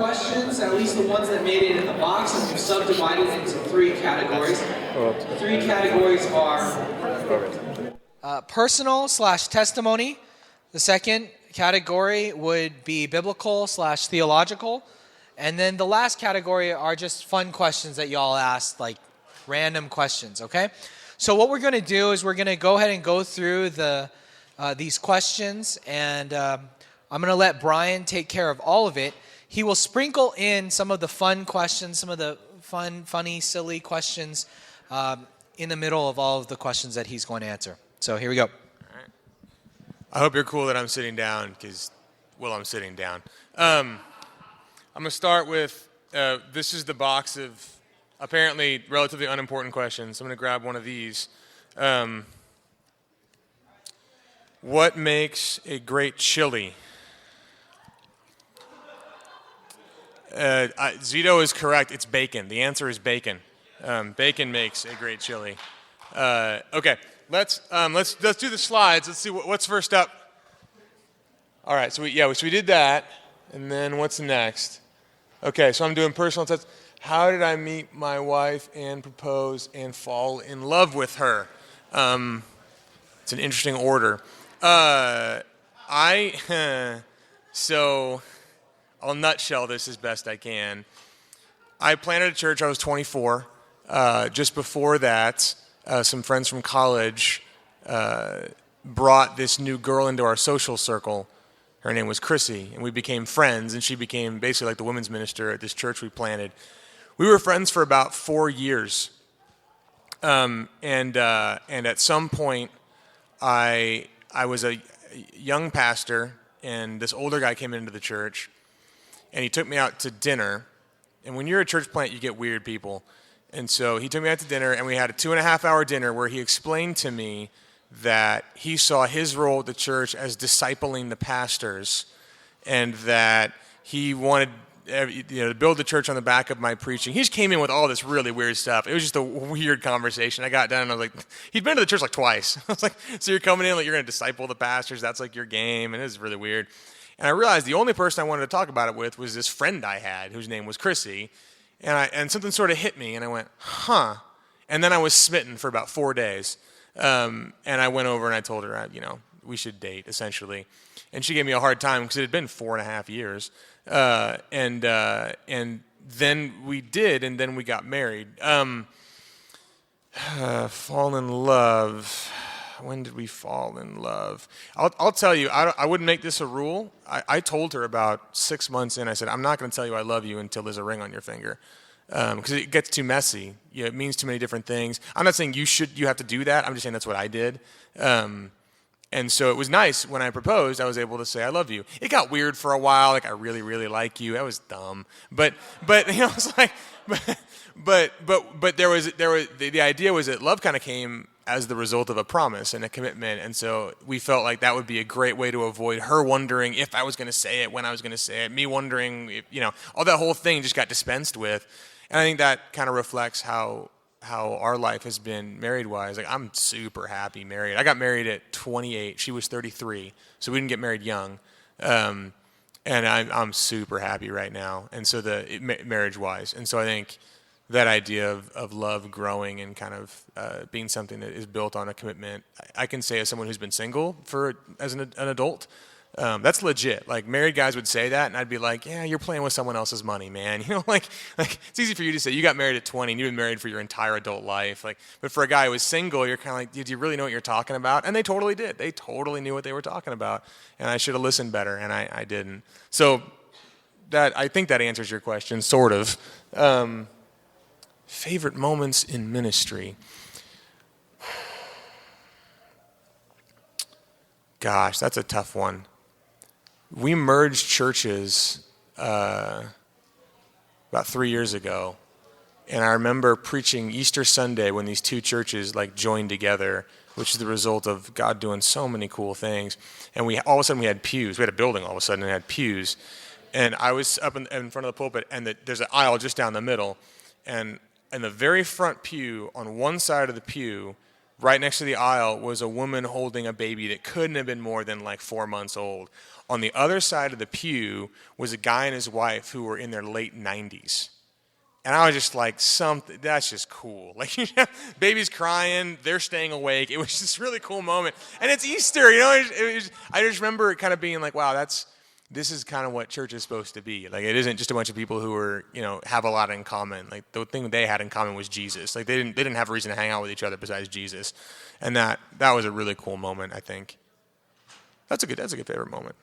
questions, at least the ones that made it in the box, and we've subdivided into 3 categories. The 3 categories are personal/testimony. The second category would be biblical/theological. And then the last category are just fun questions that y'all asked, like random questions, okay? So what we're going to do is we're going to go ahead and go through these questions, and I'm going to let Brian take care of all of it. He will sprinkle in some of the fun questions, some of the funny, silly questions in the middle of all of the questions that he's going to answer. So here we go. All right. I hope you're cool that I'm sitting down because, well, I'm sitting down. I'm going to start with, this is the box of apparently relatively unimportant questions. I'm going to grab one of these. What makes a great chili? Zito is correct. It's bacon. The answer is bacon. Bacon makes a great chili. Okay, let's do the slides. Let's see what's first up. All right, so we did that, and then what's next? Okay, so I'm doing personal tests. How did I meet my wife and propose and fall in love with her? It's an interesting order. So I'll nutshell this as best I can. I planted a church. I was 24. Just before that, some friends from college brought this new girl into our social circle. Her name was Chrissy, and we became friends, and she became basically like the women's minister at this church we planted. We were friends for about 4 years, and at some point, I was a young pastor, and this older guy came into the church, and he took me out to dinner. And when you're a church plant, you get weird people. And so he took me out to dinner, and we had a 2.5-hour dinner where he explained to me that he saw his role at the church as discipling the pastors, and that he wanted to build the church on the back of my preaching. He just came in with all this really weird stuff. It was just a weird conversation. I got done, and I was like, he'd been to the church like twice. I was like, so you're coming in like you're going to disciple the pastors? That's like your game? And it was really weird. And I realized the only person I wanted to talk about it with was this friend I had whose name was Chrissy. And something sort of hit me, and I went, huh. And then I was smitten for about 4 days. And I went over and I told her, we should date, essentially. And she gave me a hard time because it had been 4.5 years. And then we did, and then we got married. Fall in love. When did we fall in love? I'll tell you, I wouldn't make this a rule. I told her about 6 months in, I said, I'm not going to tell you I love you until there's a ring on your finger. Because it gets too messy. It means too many different things. I'm not saying you have to do that. I'm just saying that's what I did. And so it was nice when I proposed, I was able to say I love you. It got weird for a while, like I really, really like you. That was dumb. But it's like, but the idea was that love kind of came as the result of a promise and a commitment. And so we felt like that would be a great way to avoid her wondering if I was going to say it, when I was going to say it, me wondering if, all that whole thing just got dispensed with. And I think that kind of reflects how our life has been married-wise. Like, I'm super happy married. I got married at 28. She was 33, so we didn't get married young. And I'm super happy right now. And so marriage-wise. And so I think that idea of love growing and kind of being something that is built on a commitment, I can say as someone who's been single as an adult, that's legit. Like, married guys would say that, and I'd be like, yeah, you're playing with someone else's money, man. Like it's easy for you to say you got married at 20 and you've been married for your entire adult life. But for a guy who was single, you're kind of like, do you really know what you're talking about? And they totally did. They totally knew what they were talking about, and I should have listened better, and I didn't. So I think that answers your question, sort of. Favorite moments in ministry. Gosh, that's a tough one. We merged churches about 3 years ago, and I remember preaching Easter Sunday when these two churches joined together, which is the result of God doing so many cool things. And all of a sudden we had pews. We had a building all of a sudden and had pews. And I was up in front of the pulpit, and there's an aisle just down the middle, and in the very front pew, on one side of the pew, right next to the aisle, was a woman holding a baby that couldn't have been more than 4 months old. On the other side of the pew was a guy and his wife who were in their late 90s. And I was just like, that's just cool. Like, baby's crying, they're staying awake. It was just a really cool moment. And it's Easter, I just remember it kind of being like, wow, this is kind of what church is supposed to be. Like, it isn't just a bunch of people who are, have a lot in common. Like, the thing they had in common was Jesus. Like, they didn't have a reason to hang out with each other besides Jesus. And that was a really cool moment, I think. That's a good favorite moment.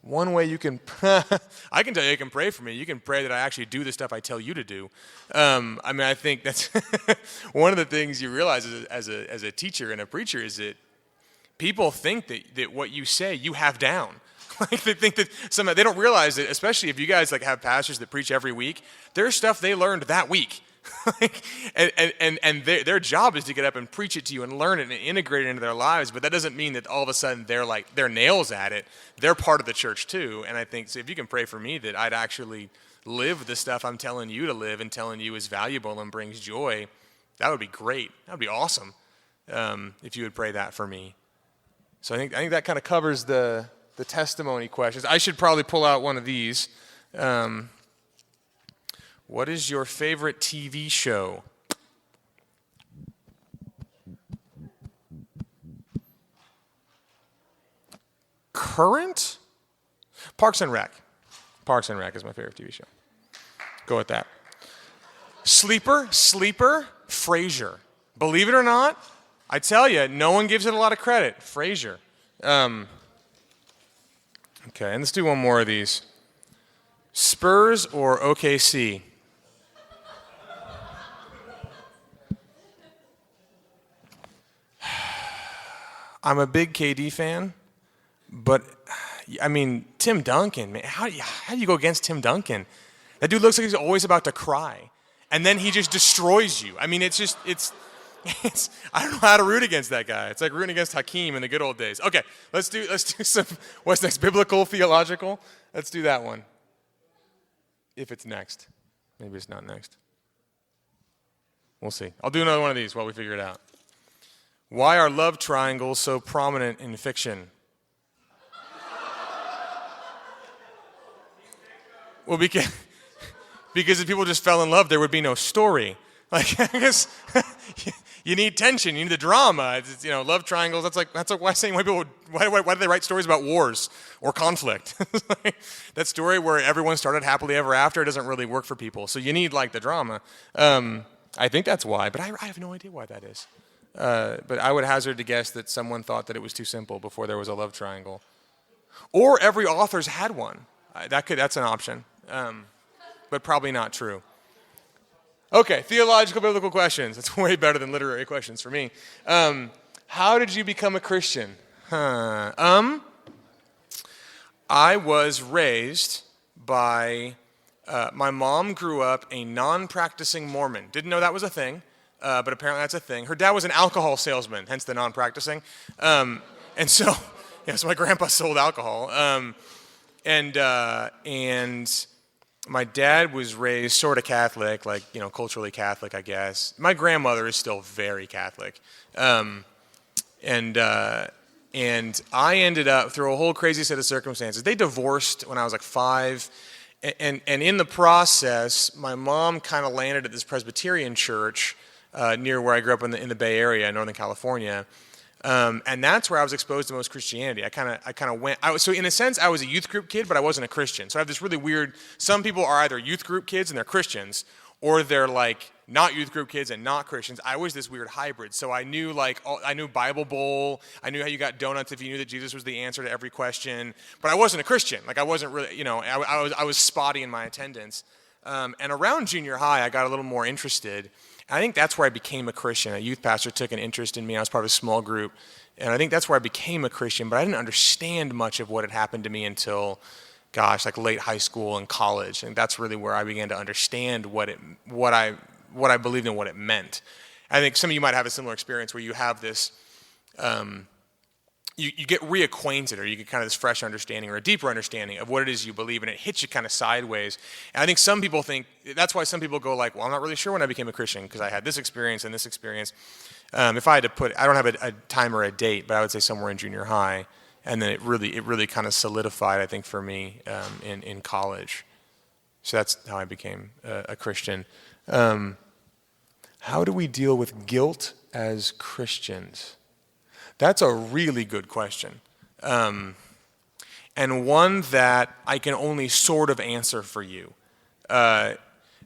One way you can, I can tell you can pray for me. You can pray that I actually do the stuff I tell you to do. I think that's one of the things you realize as a teacher and a preacher is that people think that what you say you have down. Like they think that they don't realize that, especially if you guys like have pastors that preach every week, there's stuff they learned that week. and their job is to get up and preach it to you and learn it and integrate it into their lives, but that doesn't mean that all of a sudden they're nails at it. They're part of the church too. And I think so if you can pray for me that I'd actually live the stuff I'm telling you to live and telling you is valuable and brings joy, that would be great. That would be awesome if you would pray that for me. So I think that kind of covers the testimony questions. I should probably pull out one of these. What is your favorite TV show? Current? Parks and Rec. Parks and Rec is my favorite TV show. Go with that. Sleeper, Frasier. Believe it or not, I tell you, no one gives it a lot of credit. Frasier. Okay, and let's do one more of these. Spurs or OKC? I'm a big KD fan, but I mean, Tim Duncan, man, how do you go against Tim Duncan? That dude looks like he's always about to cry, and then he just destroys you. I mean, it's I don't know how to root against that guy. It's like rooting against Hakeem in the good old days. Okay, let's do some, what's next? Biblical, theological? Let's do that one. If it's next. Maybe it's not next. We'll see. I'll do another one of these while we figure it out. Why are love triangles so prominent in fiction? Well, because if people just fell in love, there would be no story. Like, I guess you need tension, you need the drama. It's love triangles. That's why people. Why do they write stories about wars or conflict? That story where everyone started happily ever after doesn't really work for people. So you need like the drama. I think that's why, but I have no idea why that is. But I would hazard to guess that someone thought that it was too simple before there was a love triangle, or every author's had one. That's an option, but probably not true. Okay, theological biblical questions. That's way better than literary questions for me. How did you become a Christian? I was raised by my mom grew up a non-practicing Mormon. Didn't know that was a thing. But apparently that's a thing. Her dad was an alcohol salesman, hence the non-practicing. And so my grandpa sold alcohol. And my dad was raised sort of Catholic, like, culturally Catholic, I guess. My grandmother is still very Catholic. And I ended up, through a whole crazy set of circumstances, they divorced when I was like 5. And in the process, my mom kind of landed at this Presbyterian church near where I grew up in the Bay Area, Northern California, and that's where I was exposed to most Christianity. I kind of went. So in a sense, I was a youth group kid, but I wasn't a Christian. So I have this really weird. Some people are either youth group kids and they're Christians, or they're like not youth group kids and not Christians. I was this weird hybrid. So I knew I knew Bible Bowl. I knew how you got donuts if you knew that Jesus was the answer to every question. But I wasn't a Christian. Like I wasn't really. I was spotty in my attendance. And around junior high, I got a little more interested. I think that's where I became a Christian. A youth pastor took an interest in me. I was part of a small group. And I think that's where I became a Christian. But I didn't understand much of what had happened to me until, like late high school and college. And that's really where I began to understand what I believed and what it meant. I think some of you might have a similar experience where you have this, you get reacquainted, or you get kind of this fresh understanding or a deeper understanding of what it is you believe, and it hits you kind of sideways. And I think some people think, that's why some people go like, well, I'm not really sure when I became a Christian because I had this experience and this experience. If I had to I don't have a time or a date, but I would say somewhere in junior high. And then it really kind of solidified, I think, for me in college. So that's how I became a Christian. How do we deal with guilt as Christians? That's a really good question. And one that I can only sort of answer for you.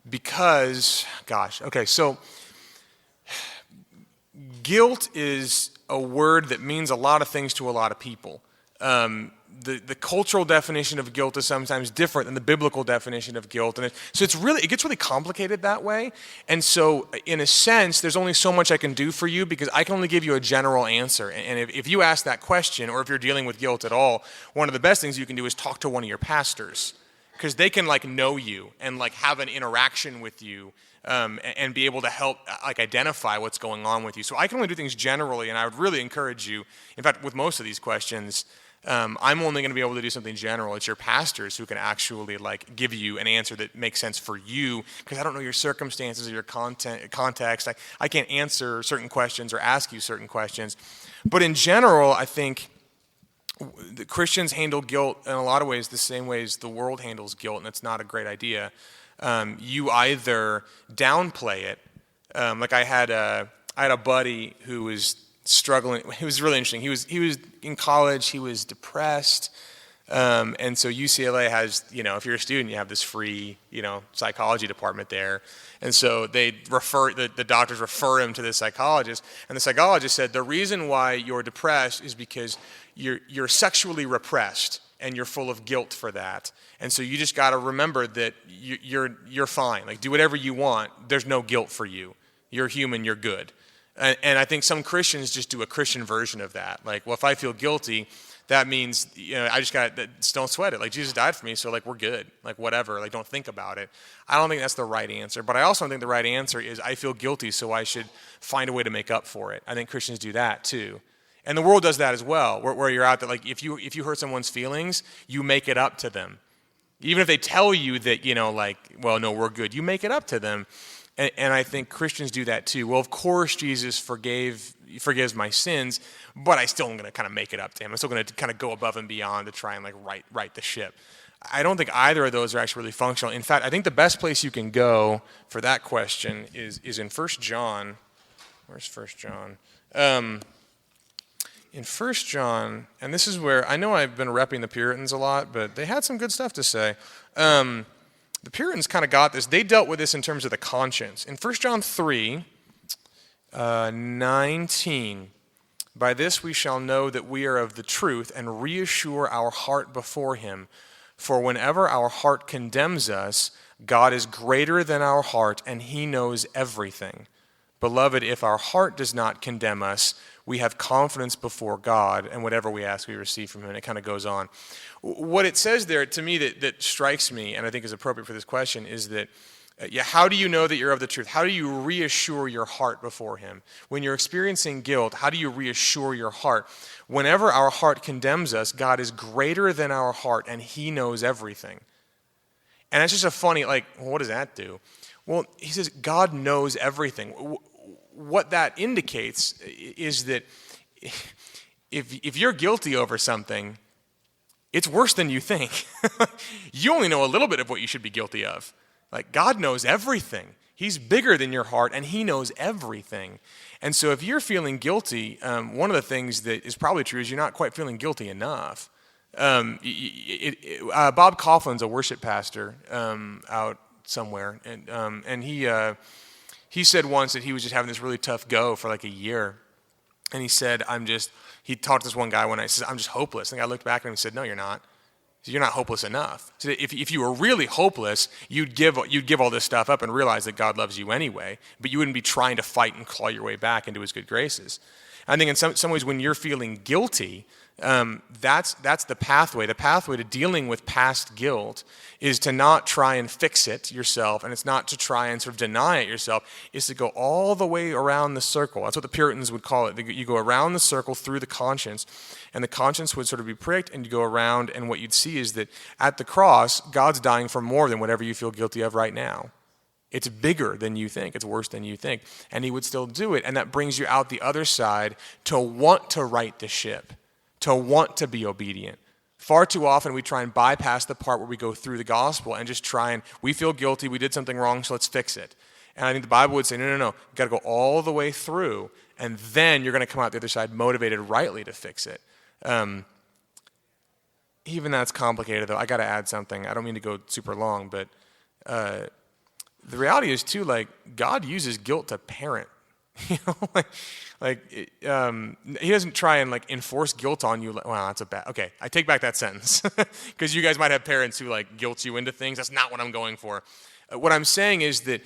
Because, so guilt is a word that means a lot of things to a lot of people. The cultural definition of guilt is sometimes different than the biblical definition of guilt, and it gets really complicated that way. And so, in a sense, there's only so much I can do for you because I can only give you a general answer. And if you ask that question, or if you're dealing with guilt at all, one of the best things you can do is talk to one of your pastors, because they can know you and have an interaction with you. And be able to help identify what's going on with you. So I can only do things generally, and I would really encourage you, in fact, with most of these questions, I'm only going to be able to do something general. It's your pastors who can actually give you an answer that makes sense for you, because I don't know your circumstances or your context. I can't answer certain questions or ask you certain questions. But in general, I think the Christians handle guilt in a lot of ways the same ways the world handles guilt, and it's not a great idea. You either downplay it. I had a buddy who was struggling. It was really interesting. He was in college. He was depressed, and so UCLA has, if you're a student, you have this free, psychology department there, and so they the doctors refer him to the psychologist, and the psychologist said the reason why you're depressed is because you're sexually repressed. And you're full of guilt for that. And so you just got to remember that you're fine. Do whatever you want. There's no guilt for you. You're human. You're good. And I think some Christians just do a Christian version of that. If I feel guilty, that means I just got don't sweat it. Jesus died for me, so we're good. Whatever. Don't think about it. I don't think that's the right answer. But I also don't think the right answer is I feel guilty, so I should find a way to make up for it. I think Christians do that too. And the world does that as well, where you're out there, if you hurt someone's feelings, you make it up to them. Even if they tell you that, well, no, we're good, you make it up to them. And I think Christians do that too. Well, of course, Jesus forgives my sins, but I still am going to kind of make it up to him. I'm still going to kind of go above and beyond to try and right the ship. I don't think either of those are actually really functional. In fact, I think the best place you can go for that question is in 1 John. Where's 1 John? In 1 John, and this is where, I know I've been repping the Puritans a lot, but they had some good stuff to say. The Puritans kind of got this. They dealt with this in terms of the conscience. In 1 John 3, 19, by this we shall know that we are of the truth and reassure our heart before him. For whenever our heart condemns us, God is greater than our heart, and he knows everything. Beloved, if our heart does not condemn us, we have confidence before God, and whatever we ask, we receive from him. And it kind of goes on. What it says there, to me, that strikes me, and I think is appropriate for this question, is that, how do you know that you're of the truth? How do you reassure your heart before him? When you're experiencing guilt, how do you reassure your heart? Whenever our heart condemns us, God is greater than our heart, and he knows everything. And it's just a funny, what does that do? Well, he says God knows everything. What that indicates is that if you're guilty over something, it's worse than you think. You only know a little bit of what you should be guilty of. God knows everything. He's bigger than your heart, and he knows everything. And so if you're feeling guilty, one of the things that is probably true is you're not quite feeling guilty enough. Bob Coughlin's a worship pastor out somewhere, and he said once that he was just having this really tough go for a year. And he said, he talked to this one guy one night, he says, I'm just hopeless. And the guy looked back at him and said, no, you're not. He said, you're not hopeless enough. So if you were really hopeless, you'd give all this stuff up and realize that God loves you anyway, but you wouldn't be trying to fight and claw your way back into his good graces. I think in some ways when you're feeling guilty, that's the pathway. The pathway to dealing with past guilt is to not try and fix it yourself, and it's not to try and sort of deny it yourself. It's to go all the way around the circle. That's what the Puritans would call it. You go around the circle through the conscience, and the conscience would sort of be pricked, and you go around, and what you'd see is that at the cross, God's dying for more than whatever you feel guilty of right now. It's bigger than you think. It's worse than you think. And he would still do it, and that brings you out the other side to want to right the ship, to want to be obedient. Far too often we try and bypass the part where we go through the gospel and just try and, we feel guilty, we did something wrong, so let's fix it. And I think the Bible would say, no, you got to go all the way through, and then you're going to come out the other side motivated rightly to fix it. Even that's complicated, though. I got to add something. I don't mean to go super long, but the reality is, too, like, God uses guilt to parent. You know, he doesn't try and like enforce guilt on you. Wow, that's a bad. Okay, I take back that sentence because you guys might have parents who like guilt you into things. That's not what I'm going for. What I'm saying is that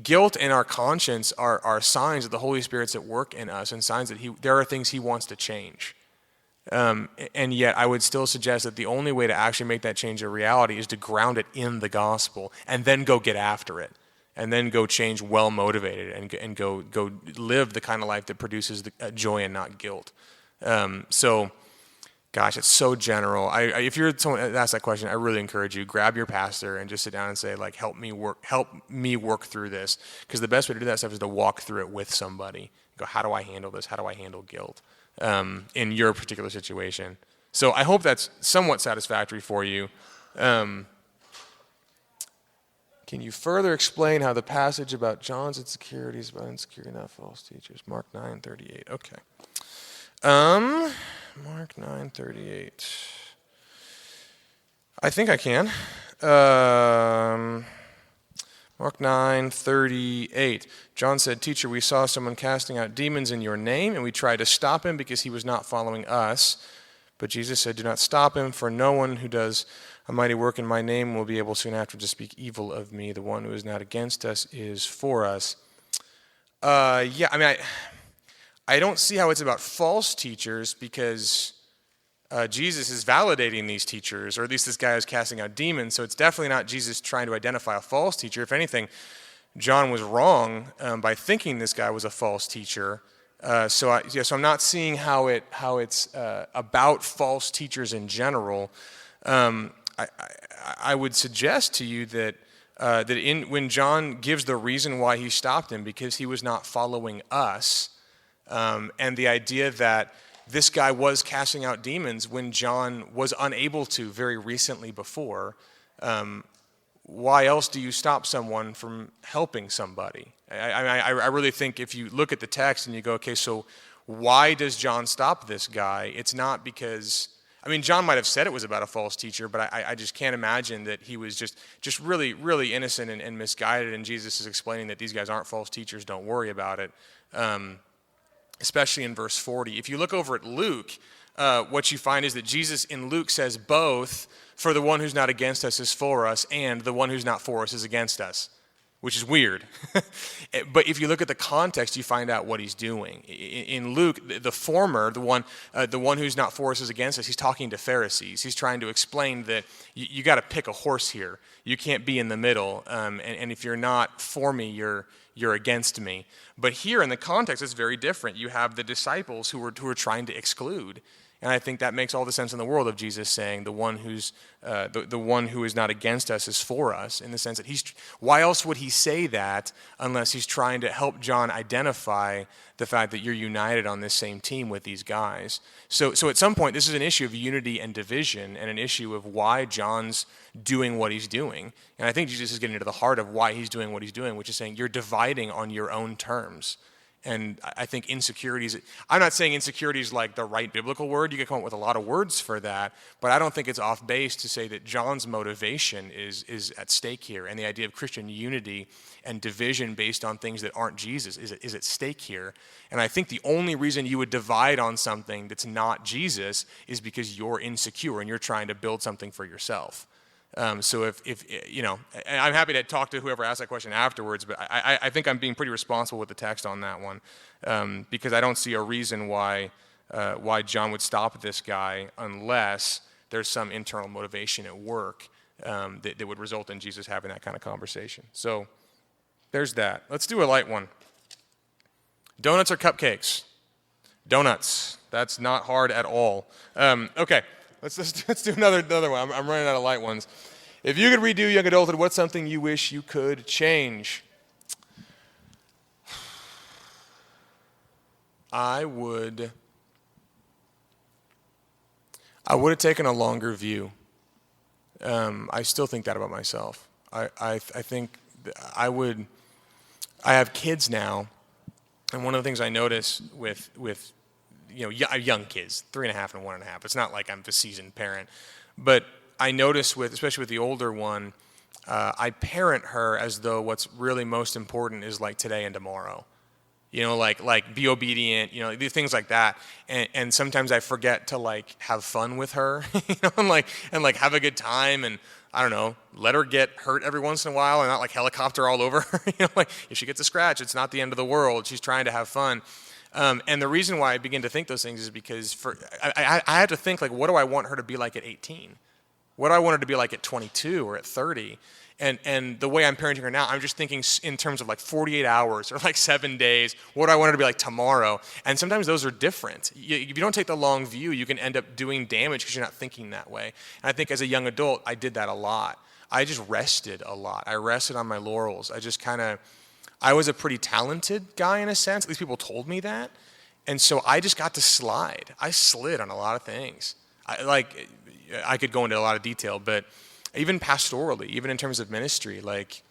guilt and our conscience are signs that the Holy Spirit's at work in us and signs that there are things He wants to change. And yet, I would still suggest that the only way to actually make that change a reality is to ground it in the gospel and then go get after it. And then go change well motivated and go live the kind of life that produces joy and not guilt. So, gosh, it's so general. If you're someone that asks that question, I really encourage you, grab your pastor and just sit down and say, like, help me work through this. Because the best way to do that stuff is to walk through it with somebody. Go, how do I handle this? How do I handle guilt in your particular situation? So I hope that's somewhat satisfactory for you. Can you further explain how the passage about John's insecurities, about insecurity, not false teachers? Mark 9:38. Okay. Mark 9:38. I think I can. Mark 9:38. John said, "Teacher, we saw someone casting out demons in your name, and we tried to stop him because he was not following us. But Jesus said, do not stop him, for no one who does a mighty work in my name will be able soon after to speak evil of me. The one who is not against us is for us." I don't see how it's about false teachers because Jesus is validating these teachers, or at least this guy is casting out demons, so it's definitely not Jesus trying to identify a false teacher. If anything, John was wrong by thinking this guy was a false teacher. So I'm not seeing how it's about false teachers in general. I would suggest to you that when John gives the reason why he stopped him, because he was not following us, and the idea that this guy was casting out demons when John was unable to very recently before, why else do you stop someone from helping somebody? I really think if you look at the text and you go, okay, so why does John stop this guy? It's not because, John might have said it was about a false teacher, but I just can't imagine that he was just really, really innocent and misguided, and Jesus is explaining that these guys aren't false teachers, don't worry about it, especially in verse 40. If you look over at Luke, what you find is that Jesus in Luke says both, for the one who's not against us is for us, and the one who's not for us is against us, which is weird. But if you look at the context, you find out what he's doing. In Luke, the former, the one who's not for us is against us, he's talking to Pharisees. He's trying to explain that you got to pick a horse here. You can't be in the middle, and if you're not for me, you're against me. But here in the context, it's very different. You have the disciples who are trying to exclude. And I think that makes all the sense in the world of Jesus saying the one who is not against us is for us, in the sense that why else would he say that unless he's trying to help John identify the fact that you're united on this same team with these guys. So at some point, this is an issue of unity and division, and an issue of why John's doing what he's doing. And I think Jesus is getting to the heart of why he's doing what he's doing, which is saying you're dividing on your own terms. And I think insecurities, I'm not saying insecurity is like the right biblical word. You can come up with a lot of words for that, but I don't think it's off base to say that John's motivation is at stake here. And the idea of Christian unity and division based on things that aren't Jesus is at stake here. And I think the only reason you would divide on something that's not Jesus is because you're insecure and you're trying to build something for yourself. So if I'm happy to talk to whoever asked that question afterwards, but I think I'm being pretty responsible with the text on that one, because I don't see a reason why John would stop this guy unless there's some internal motivation at work that would result in Jesus having that kind of conversation. So there's that. Let's do a light one. Donuts or cupcakes? Donuts. That's not hard at all. Okay. Let's do another one. I'm running out of light ones. If you could redo young adulthood, what's something you wish you could change? I would I would have taken a longer view. I still think that about myself. I think I have kids now, and one of the things I notice with young kids, 3.5 and 1.5. It's not like I'm the seasoned parent, but I notice especially with the older one, I parent her as though what's really most important is like today and tomorrow. Like be obedient, do things like that. And sometimes I forget to like have fun with her, and like have a good time, and I don't know, let her get hurt every once in a while and not like helicopter all over her. Like if she gets a scratch, it's not the end of the world. She's trying to have fun. And the reason why I begin to think those things is because I had to think, like, what do I want her to be like at 18? What do I want her to be like at 22 or at 30? And the way I'm parenting her now, I'm just thinking in terms of like 48 hours or like 7 days. What do I want her to be like tomorrow? And sometimes those are different. If you don't take the long view, you can end up doing damage because you're not thinking that way. And I think as a young adult, I did that a lot. I just rested a lot. I rested on my laurels. I was a pretty talented guy in a sense. At least people told me that. And so I just got to slide. I slid on a lot of things. I could go into a lot of detail, but even pastorally, even in terms of ministry, like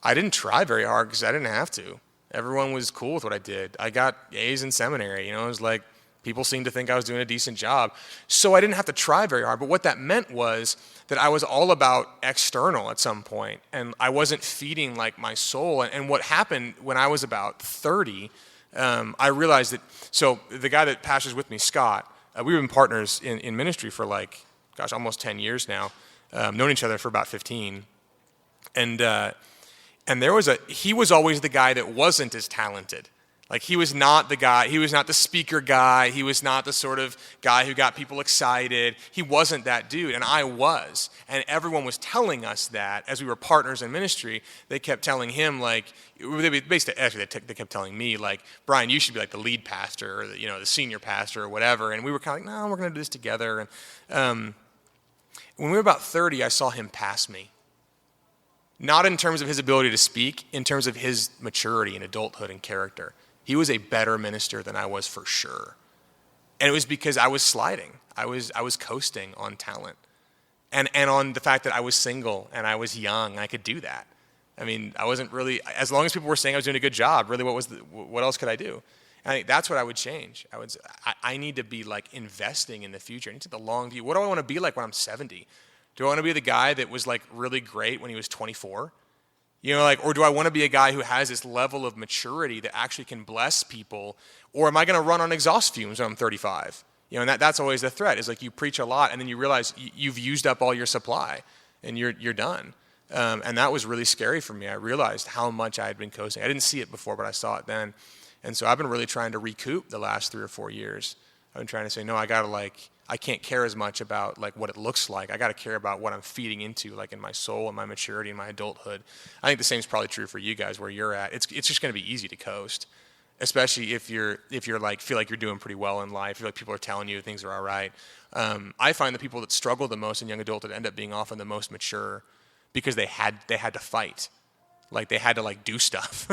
I didn't try very hard because I didn't have to. Everyone was cool with what I did. I got A's in seminary. It was like people seemed to think I was doing a decent job. So I didn't have to try very hard. But what that meant was that I was all about external at some point, and I wasn't feeding like my soul. And what happened when I was about 30, I realized that, so the guy that pastors with me, Scott, we've been partners in ministry for like, almost 10 years now. Known each other for about 15. And he was always the guy that wasn't as talented. Like he was not the speaker guy. He was not the sort of guy who got people excited. He wasn't that dude, and I was. And everyone was telling us that as we were partners in ministry. They kept telling him, like, they kept telling me, like, Brian, you should be like the lead pastor or the senior pastor or whatever. And we were kind of like, no, we're going to do this together. And when we were about 30, I saw him pass me. Not in terms of his ability to speak, in terms of his maturity and adulthood and character. He was a better minister than I was for sure. And it was because I was sliding. I was coasting on talent. And on the fact that I was single and I was young, I could do that. I mean, I wasn't really, as long as people were saying I was doing a good job, really what else could I do? And I think that's what I would change. I need to be like investing in the future. I need to take the long view. What do I want to be like when I'm 70? Do I want to be the guy that was like really great when he was 24? Or do I want to be a guy who has this level of maturity that actually can bless people? Or am I going to run on exhaust fumes when I'm 35? And that's always the threat, is like you preach a lot and then you realize you've used up all your supply and you're done. And that was really scary for me. I realized how much I had been coasting. I didn't see it before, but I saw it then. And so I've been really trying to recoup the last 3 or 4 years. I've been trying to say, no, I can't care as much about like what it looks like. I got to care about what I'm feeding into, like in my soul and my maturity and my adulthood. I think the same is probably true for you guys where you're at. It's just going to be easy to coast, especially if you're like feel like you're doing pretty well in life. Feel like people are telling you things are all right. I find the people that struggle the most in young adulthood end up being often the most mature because they had to fight. Like they had to like do stuff.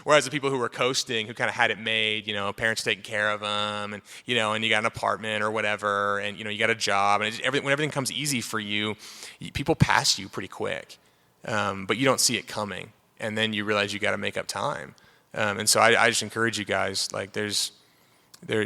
Whereas the people who were coasting, who kind of had it made, parents taking care of them, and and you got an apartment or whatever, and you got a job, and when everything comes easy for you, people pass you pretty quick, but you don't see it coming, and then you realize you got to make up time, and so I just encourage you guys, like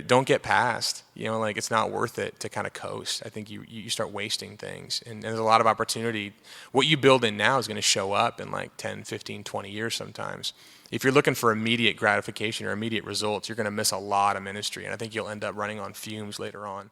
don't get past, like it's not worth it to kind of coast. I think you start wasting things, and there's a lot of opportunity. What you build in now is going to show up in like 10, 15, 20 years sometimes. If you're looking for immediate gratification or immediate results, you're going to miss a lot of ministry, and I think you'll end up running on fumes later on.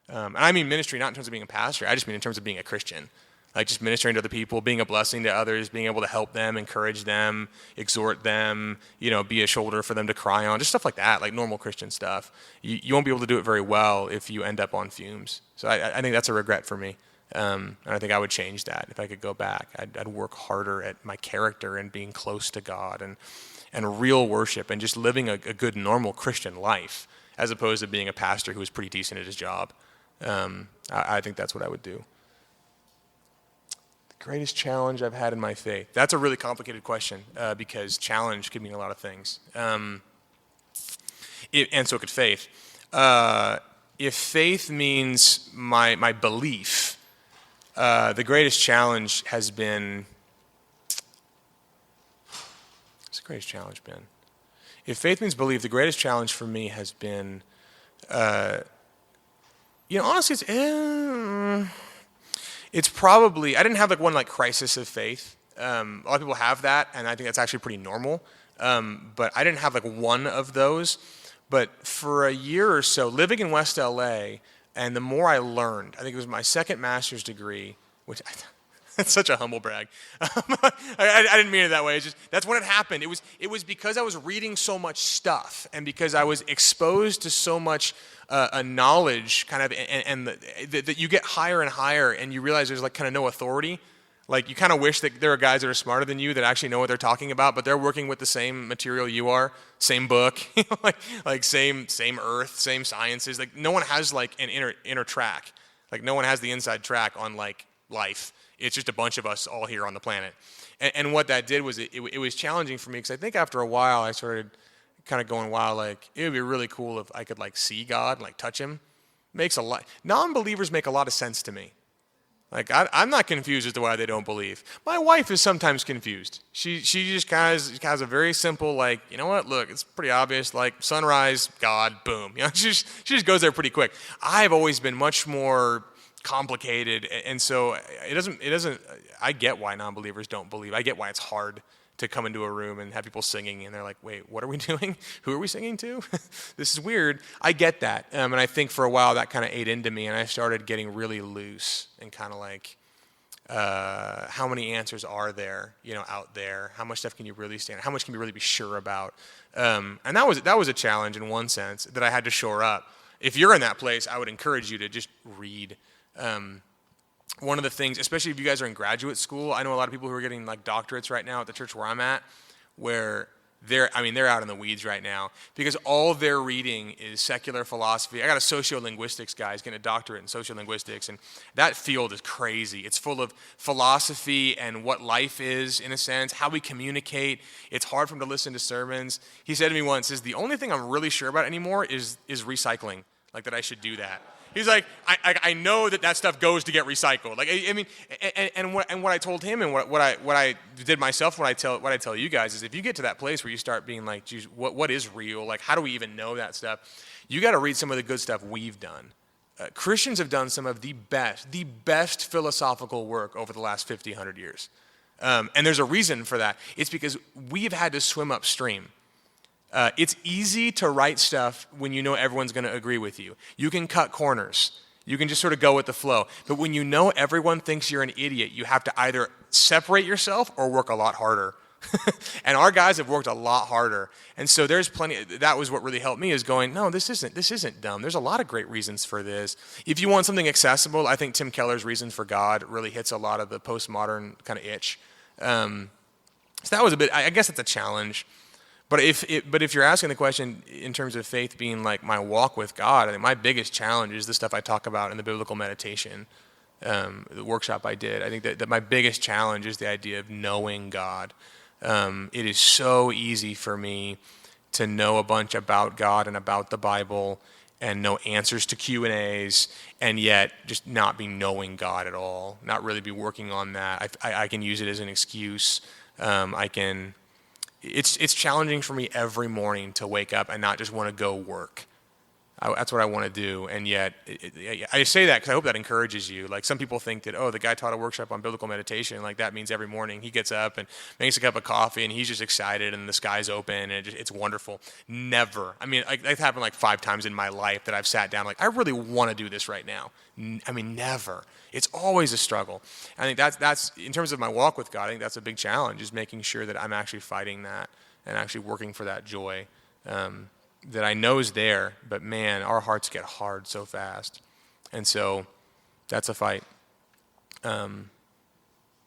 And I mean ministry not in terms of being a pastor, I just mean in terms of being a Christian. Like just ministering to other people, being a blessing to others, being able to help them, encourage them, exhort them, be a shoulder for them to cry on, just stuff like that, like normal Christian stuff. You won't be able to do it very well if you end up on fumes. So I think that's a regret for me. And I think I would change that. If I could go back, I'd work harder at my character and being close to God and real worship and just living a good, normal Christian life as opposed to being a pastor who was pretty decent at his job. I think that's what I would do. Greatest challenge I've had in my faith. That's a really complicated question because challenge could mean a lot of things. And so could faith. if faith means my belief, the greatest challenge has been. What's the greatest challenge been? If faith means belief, the greatest challenge for me has been, honestly, it's probably, I didn't have like one like crisis of faith. A lot of people have that, and I think that's actually pretty normal. But I didn't have like one of those. But for a year or so, living in West LA, and the more I learned, I think it was my second master's degree, which that's such a humble brag. I didn't mean it that way. It's just that's when it happened. It was because I was reading so much stuff, and because I was exposed to so much knowledge, kind of, and that you get higher and higher, and you realize there's like kind of no authority. Like you kind of wish that there are guys that are smarter than you that actually know what they're talking about, but they're working with the same material you are, same book, like same earth, same sciences. Like no one has like an inner track. Like no one has the inside track on like life. It's just a bunch of us all here on the planet. And what that did was it was challenging for me because I think after a while I started kind of going, wow, like it would be really cool if I could like see God, like touch him. Non-believers make a lot of sense to me. Like I'm not confused as to why they don't believe. My wife is sometimes confused. She just kind of has a very simple like, you know what? Look, it's pretty obvious. Like sunrise, God, boom. You know, she just goes there pretty quick. I've always been much more complicated, and so it doesn't. I get why non-believers don't believe. I get why it's hard to come into a room and have people singing, and they're like, wait, what are we doing? Who are we singing to? This is weird. I get that. And I think for a while that kind of ate into me, and I started getting really loose and kind of like, how many answers are there, out there? How much stuff can you really stand? How much can you really be sure about? And that was a challenge in one sense that I had to shore up. If you're in that place, I would encourage you to just read. One of the things, especially if you guys are in graduate school, I know a lot of people who are getting like doctorates right now at the church where I'm at, where they're out in the weeds right now because all they're reading is secular philosophy. I got a sociolinguistics guy who's getting a doctorate in sociolinguistics, and that field is crazy. It's full of philosophy and what life is, in a sense, how we communicate. It's hard for him to listen to sermons. He said to me once, the only thing I'm really sure about anymore is recycling, like that I should do that. He's like, I know that stuff goes to get recycled. Like, I mean, and what I told him and what I did myself, what I tell you guys is, if you get to that place where you start being like, geez, what is real? Like, how do we even know that stuff? You got to read some of the good stuff we've done. Christians have done some of the best philosophical work over the last 50, 100 years. And there's a reason for that. It's because we've had to swim upstream. It's easy to write stuff when you know everyone's going to agree with you. You can cut corners. You can just sort of go with the flow. But when you know everyone thinks you're an idiot, you have to either separate yourself or work a lot harder. And our guys have worked a lot harder. And so there's plenty. That was what really helped me, is going, no, this isn't dumb. There's a lot of great reasons for this. If you want something accessible, I think Tim Keller's Reason for God really hits a lot of the postmodern kind of itch. So that was a bit. I guess it's a challenge. But if you're asking the question in terms of faith being like my walk with God, I think my biggest challenge is the stuff I talk about in the biblical meditation, the workshop I did. I think that my biggest challenge is the idea of knowing God. It is so easy for me to know a bunch about God and about the Bible and know answers to Q&As, and yet just not be knowing God at all, not really be working on that. I can use it as an excuse. It's challenging for me every morning to wake up and not just want to go work. That's what I want to do, and yet I say that because I hope that encourages you. Like some people think that, the guy taught a workshop on biblical meditation, like that means every morning he gets up and makes a cup of coffee and he's just excited and the sky's open and it's wonderful. Never. I mean, that's happened like 5 times in my life that I've sat down like, I really want to do this right now. I mean, never. It's always a struggle. I think that's in terms of my walk with God, I think that's a big challenge, is making sure that I'm actually fighting that and actually working for that joy. That I know is there, but man, our hearts get hard so fast. And so that's a fight. And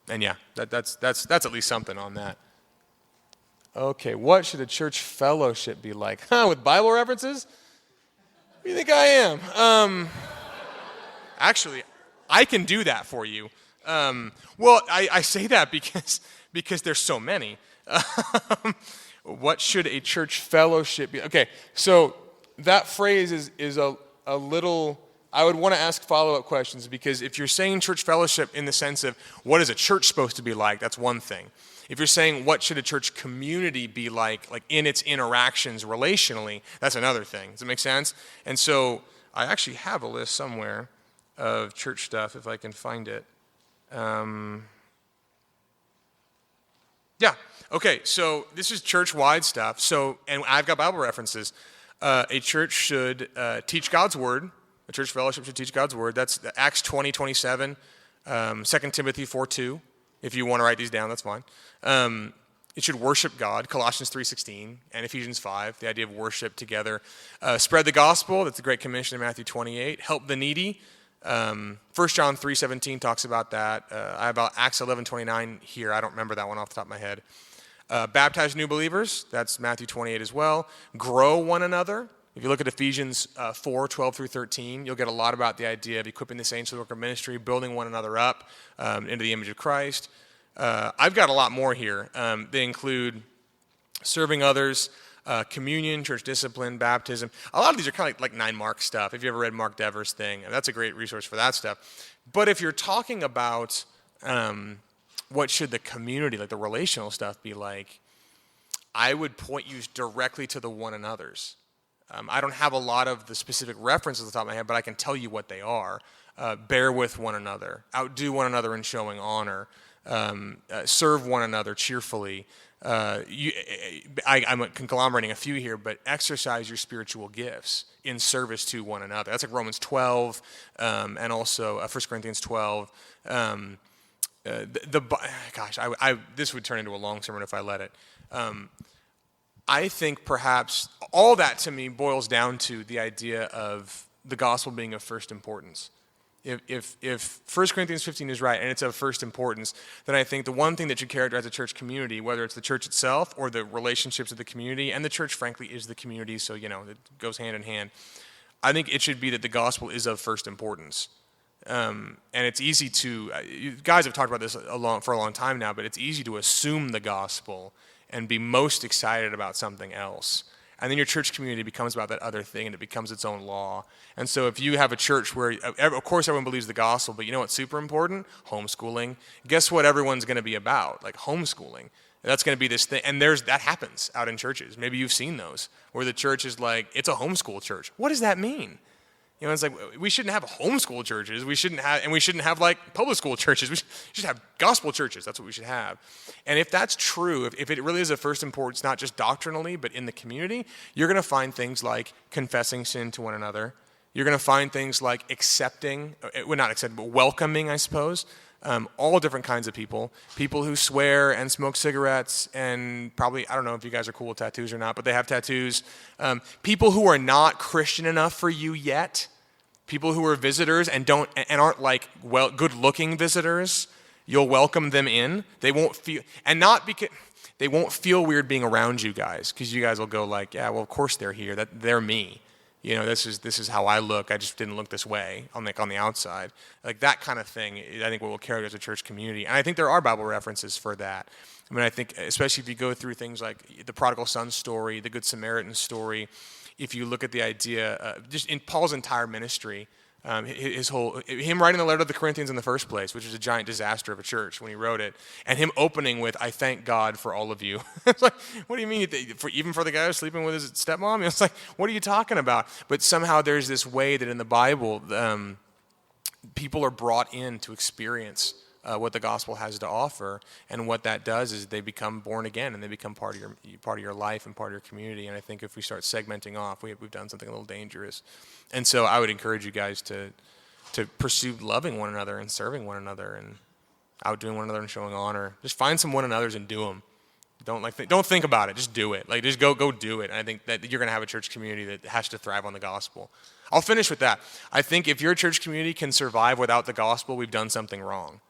yeah, that's at least something on that. Okay, what should a church fellowship be like? With Bible references? What do you think I am? Actually, I can do that for you. Well, I say that because there's so many. What should a church fellowship be? Okay, so that phrase is a I would want to ask follow-up questions, because if you're saying church fellowship in the sense of what is a church supposed to be like, that's one thing. If you're saying what should a church community be like in its interactions relationally, that's another thing. Does it make sense? And so I actually have a list somewhere of church stuff if I can find it. Yeah. Okay. So this is church-wide stuff. So, and I've got Bible references. A church should teach God's word. A church fellowship should teach God's word. That's Acts 20:27, 2 Timothy 4:2. If you want to write these down, that's fine. It should worship God, Colossians 3:16, and Ephesians 5, the idea of worship together. Spread the gospel, that's the Great Commission in Matthew 28. Help the needy. 1 John 3:17 talks about that. I have about Acts 11:29 here. I don't remember that one off the top of my head. Baptize new believers, that's Matthew 28 as well. Grow one another. If you look at Ephesians 4:12 through 13, you'll get a lot about the idea of equipping the saints for the work of ministry, building one another up into the image of Christ. I've got a lot more here. They include serving others, communion, church discipline, baptism. A lot of these are kind of like 9-mark stuff. If you ever read Mark Dever's thing, that's a great resource for that stuff. But if you're talking about what should the community, like the relational stuff, be like, I would point you directly to the one another's. I don't have a lot of the specific references off the top of my head, but I can tell you what they are. Bear with one another, outdo one another in showing honor, serve one another cheerfully. I'm conglomerating a few here, but exercise your spiritual gifts in service to one another. That's like Romans 12 and also 1 Corinthians 12. This would turn into a long sermon if I let it. I think perhaps all that to me boils down to the idea of the gospel being of first importance. If 1 Corinthians 15 is right and it's of first importance, then I think the one thing that should characterize a church community, whether it's the church itself or the relationships of the community, and the church, frankly, is the community, so, it goes hand in hand. I think it should be that the gospel is of first importance. And it's easy to, you guys have talked about this for a long time now, but it's easy to assume the gospel and be most excited about something else. And then your church community becomes about that other thing, and it becomes its own law. And so if you have a church where, of course everyone believes the gospel, but you know what's super important? Homeschooling. Guess what everyone's going to be about? Like homeschooling. That's going to be this thing. And that happens out in churches. Maybe you've seen those, where the church is like, it's a homeschool church. What does that mean? It's like, we shouldn't have homeschool churches. We shouldn't have like public school churches. We should have gospel churches. That's what we should have. And if that's true, if it really is of first importance, not just doctrinally, but in the community, you're going to find things like confessing sin to one another. You're going to find things like welcoming, I suppose, all different kinds of people who swear and smoke cigarettes, and probably, I don't know if you guys are cool with tattoos or not, but they have tattoos. People who are not Christian enough for you yet, people who are visitors and aren't like good-looking visitors. You'll welcome them in. They won't feel weird being around you guys, because you guys will go like, yeah, well, of course they're here. They're me. This is how I look. I just didn't look this way on the outside. Like that kind of thing, I think what will characterize a church community. And I think there are Bible references for that. I mean, I think especially if you go through things like the prodigal son story, the Good Samaritan story, if you look at the idea, just in Paul's entire ministry, him writing the letter to the Corinthians in the first place, which is a giant disaster of a church when he wrote it, and him opening with, I thank God for all of you. It's like, what do you mean? Even for the guy who's sleeping with his stepmom? It's like, what are you talking about? But somehow there's this way that in the Bible, people are brought in to experience what the gospel has to offer, and what that does is they become born again, and they become part of your life and part of your community. And I think if we start segmenting off, we've done something a little dangerous. And so I would encourage you guys to pursue loving one another and serving one another and outdoing one another and showing honor. Just find some one another's and do them. Don't think about it. Just do it. Like just go do it. And I think that you're going to have a church community that has to thrive on the gospel. I'll finish with that. I think if your church community can survive without the gospel, we've done something wrong.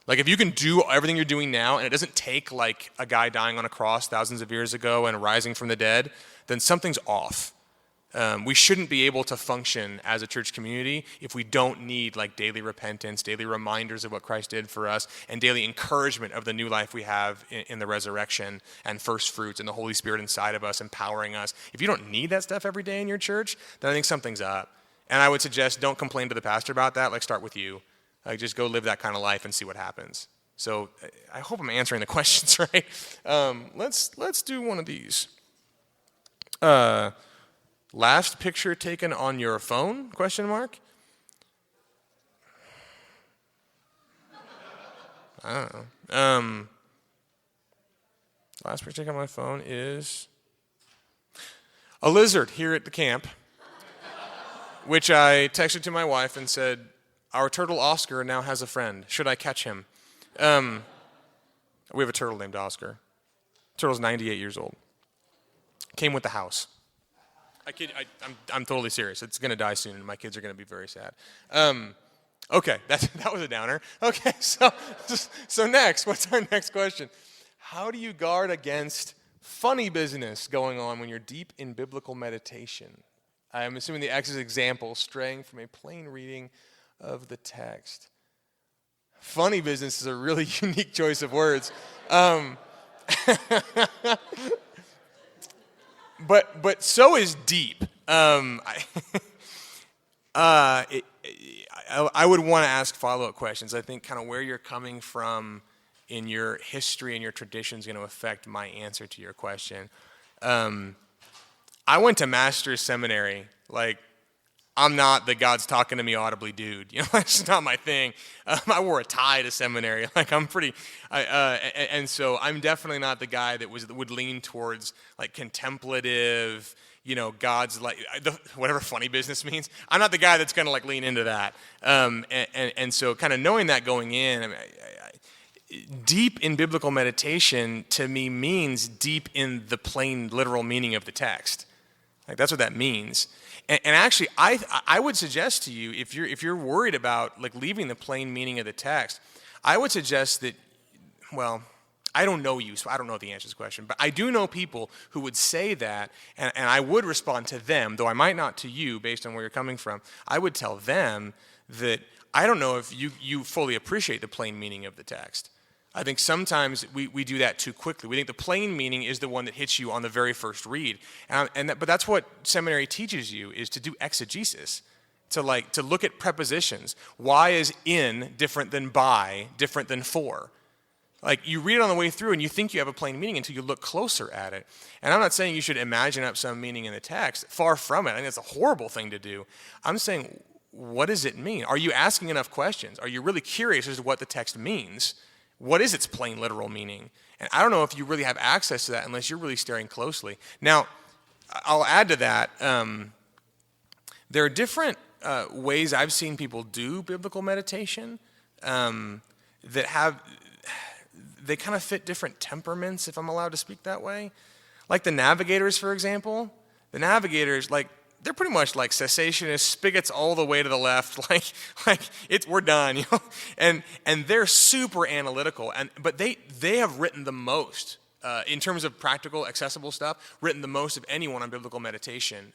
Like if you can do everything you're doing now and it doesn't take like a guy dying on a cross thousands of years ago and rising from the dead, then something's off. We shouldn't be able to function as a church community if we don't need like daily repentance, daily reminders of what Christ did for us, and daily encouragement of the new life we have in the resurrection, and first fruits and the Holy Spirit inside of us empowering us. If you don't need that stuff every day in your church, then I think something's up. And I would suggest don't complain to the pastor about that. Like, start with you. Like, just go live that kind of life and see what happens. So I hope I'm answering the questions right. Let's do one of these. Last picture taken on your phone? Question mark. I don't know. Last picture taken on my phone is a lizard here at the camp, which I texted to my wife and said, "Our turtle Oscar now has a friend. Should I catch him?" We have a turtle named Oscar. Turtle's 98 years old. Came with the house. I'm totally serious. It's going to die soon, and my kids are going to be very sad. Okay, that was a downer. Okay, so next, what's our next question? How do you guard against funny business going on when you're deep in biblical meditation? I'm assuming the X is example, straying from a plain reading of the text. Funny business is a really unique choice of words. But so is deep. I would want to ask follow-up questions. I think kind of where you're coming from in your history and your tradition is going to affect my answer to your question. I went to master's seminary. Like, I'm not the God's talking to me audibly dude. You know, that's just not my thing. I wore a tie to seminary. Like, I'm pretty, and so I'm definitely not the guy that would lean towards like contemplative, you know, God's like whatever funny business means. I'm not the guy that's gonna like lean into that. And so kind of knowing that going in, I mean, deep in biblical meditation to me means deep in the plain literal meaning of the text. Like, that's what that means. And actually, I would suggest to you, if you're worried about like leaving the plain meaning of the text, I would suggest that, well, I don't know you, so I don't know the answer to this question, but I do know people who would say that, and I would respond to them, though I might not to you based on where you're coming from. I would tell them that I don't know if you fully appreciate the plain meaning of the text. I think sometimes we do that too quickly. We think the plain meaning is the one that hits you on the very first read. But that's what seminary teaches you, is to do exegesis, to look at prepositions. Why is in different than by, different than for? Like, you read it on the way through and you think you have a plain meaning until you look closer at it. And I'm not saying you should imagine up some meaning in the text. Far from it. I think that's a horrible thing to do. I'm saying, what does it mean? Are you asking enough questions? Are you really curious as to what the text means? What is its plain literal meaning? And I don't know if you really have access to that unless you're really staring closely. Now, I'll add to that, there are different ways I've seen people do biblical meditation that they kind of fit different temperaments, if I'm allowed to speak that way. Like the navigators, for example. The navigators, like, they're pretty much like cessationist, spigots all the way to the left, we're done, you know. And they're super analytical, but they have written the most in terms of practical, accessible stuff. Written the most of anyone on biblical meditation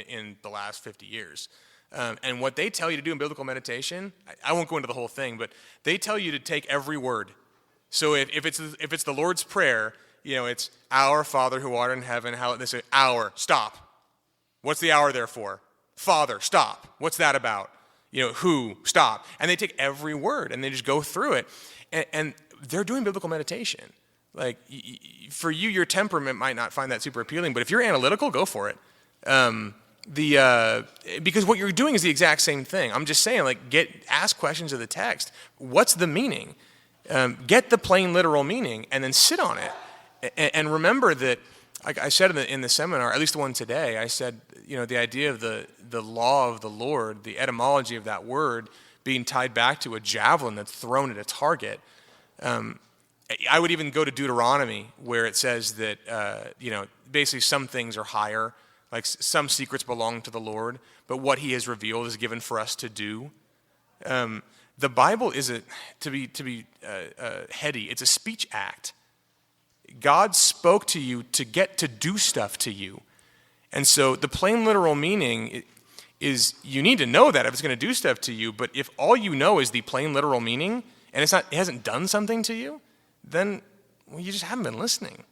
in the last 50 years. And what they tell you to do in biblical meditation, I won't go into the whole thing, but they tell you to take every word. So if it's the Lord's Prayer, you know, it's Our Father who art in heaven, they say our, stop. What's the hour there for? Father, stop. What's that about? You know, who, stop. And they take every word and they just go through it. And they're doing biblical meditation. Like, for you, your temperament might not find that super appealing, but if you're analytical, go for it. Because what you're doing is the exact same thing. I'm just saying, like, ask questions of the text. What's the meaning? Get the plain literal meaning and then sit on it. And remember that, like I said in the seminar, at least the one today, I said, you know, the idea of the law of the Lord, the etymology of that word being tied back to a javelin that's thrown at a target. I would even go to Deuteronomy, where it says that, you know, basically some things are higher, like some secrets belong to the Lord, but what he has revealed is given for us to do. The Bible is to be heady. It's a speech act. God spoke to you to get to do stuff to you. And so the plain literal meaning is you need to know that if it's going to do stuff to you, but if all you know is the plain literal meaning and it hasn't done something to you, then you just haven't been listening.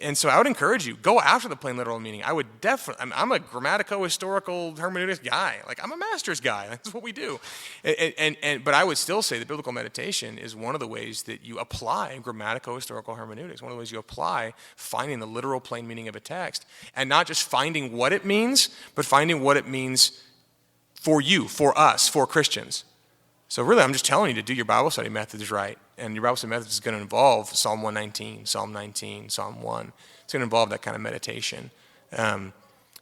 And so I would encourage you, go after the plain literal meaning. I would definitely, I'm a grammatico-historical hermeneutics guy. Like, I'm a master's guy. That's what we do. But I would still say that biblical meditation is one of the ways that you apply grammatico-historical hermeneutics, one of the ways you apply finding the literal plain meaning of a text, and not just finding what it means, but finding what it means for you, for us, for Christians. So really, I'm just telling you to do your Bible study methods right. And your Bible study methods is going to involve Psalm 119, Psalm 19, Psalm 1. It's going to involve that kind of meditation.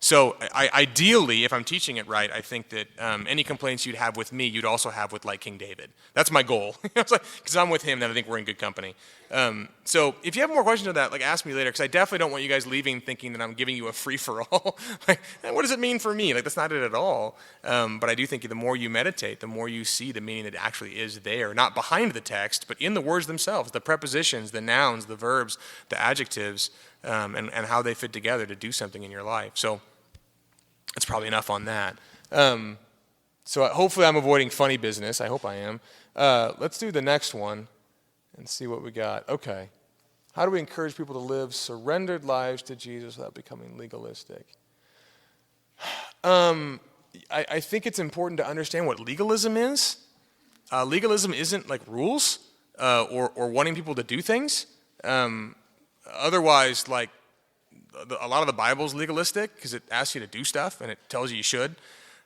So ideally, if I'm teaching it right, I think that any complaints you'd have with me, you'd also have with like King David. That's my goal. Because I'm with him, then I think we're in good company. So if you have more questions on that, like ask me later, because I definitely don't want you guys leaving thinking that I'm giving you a free-for-all. Like, what does it mean for me? Like, that's not it at all. But I do think the more you meditate, the more you see the meaning that actually is there, not behind the text, but in the words themselves, the prepositions, the nouns, the verbs, the adjectives, and how they fit together to do something in your life. So that's probably enough on that. So hopefully I'm avoiding funny business. I hope I am. Let's do the next one and see what we got. Okay. How do we encourage people to live surrendered lives to Jesus without becoming legalistic? I think it's important to understand what legalism is. Legalism isn't like rules or wanting people to do things. Otherwise, like, a lot of the Bible is legalistic because it asks you to do stuff and it tells you should.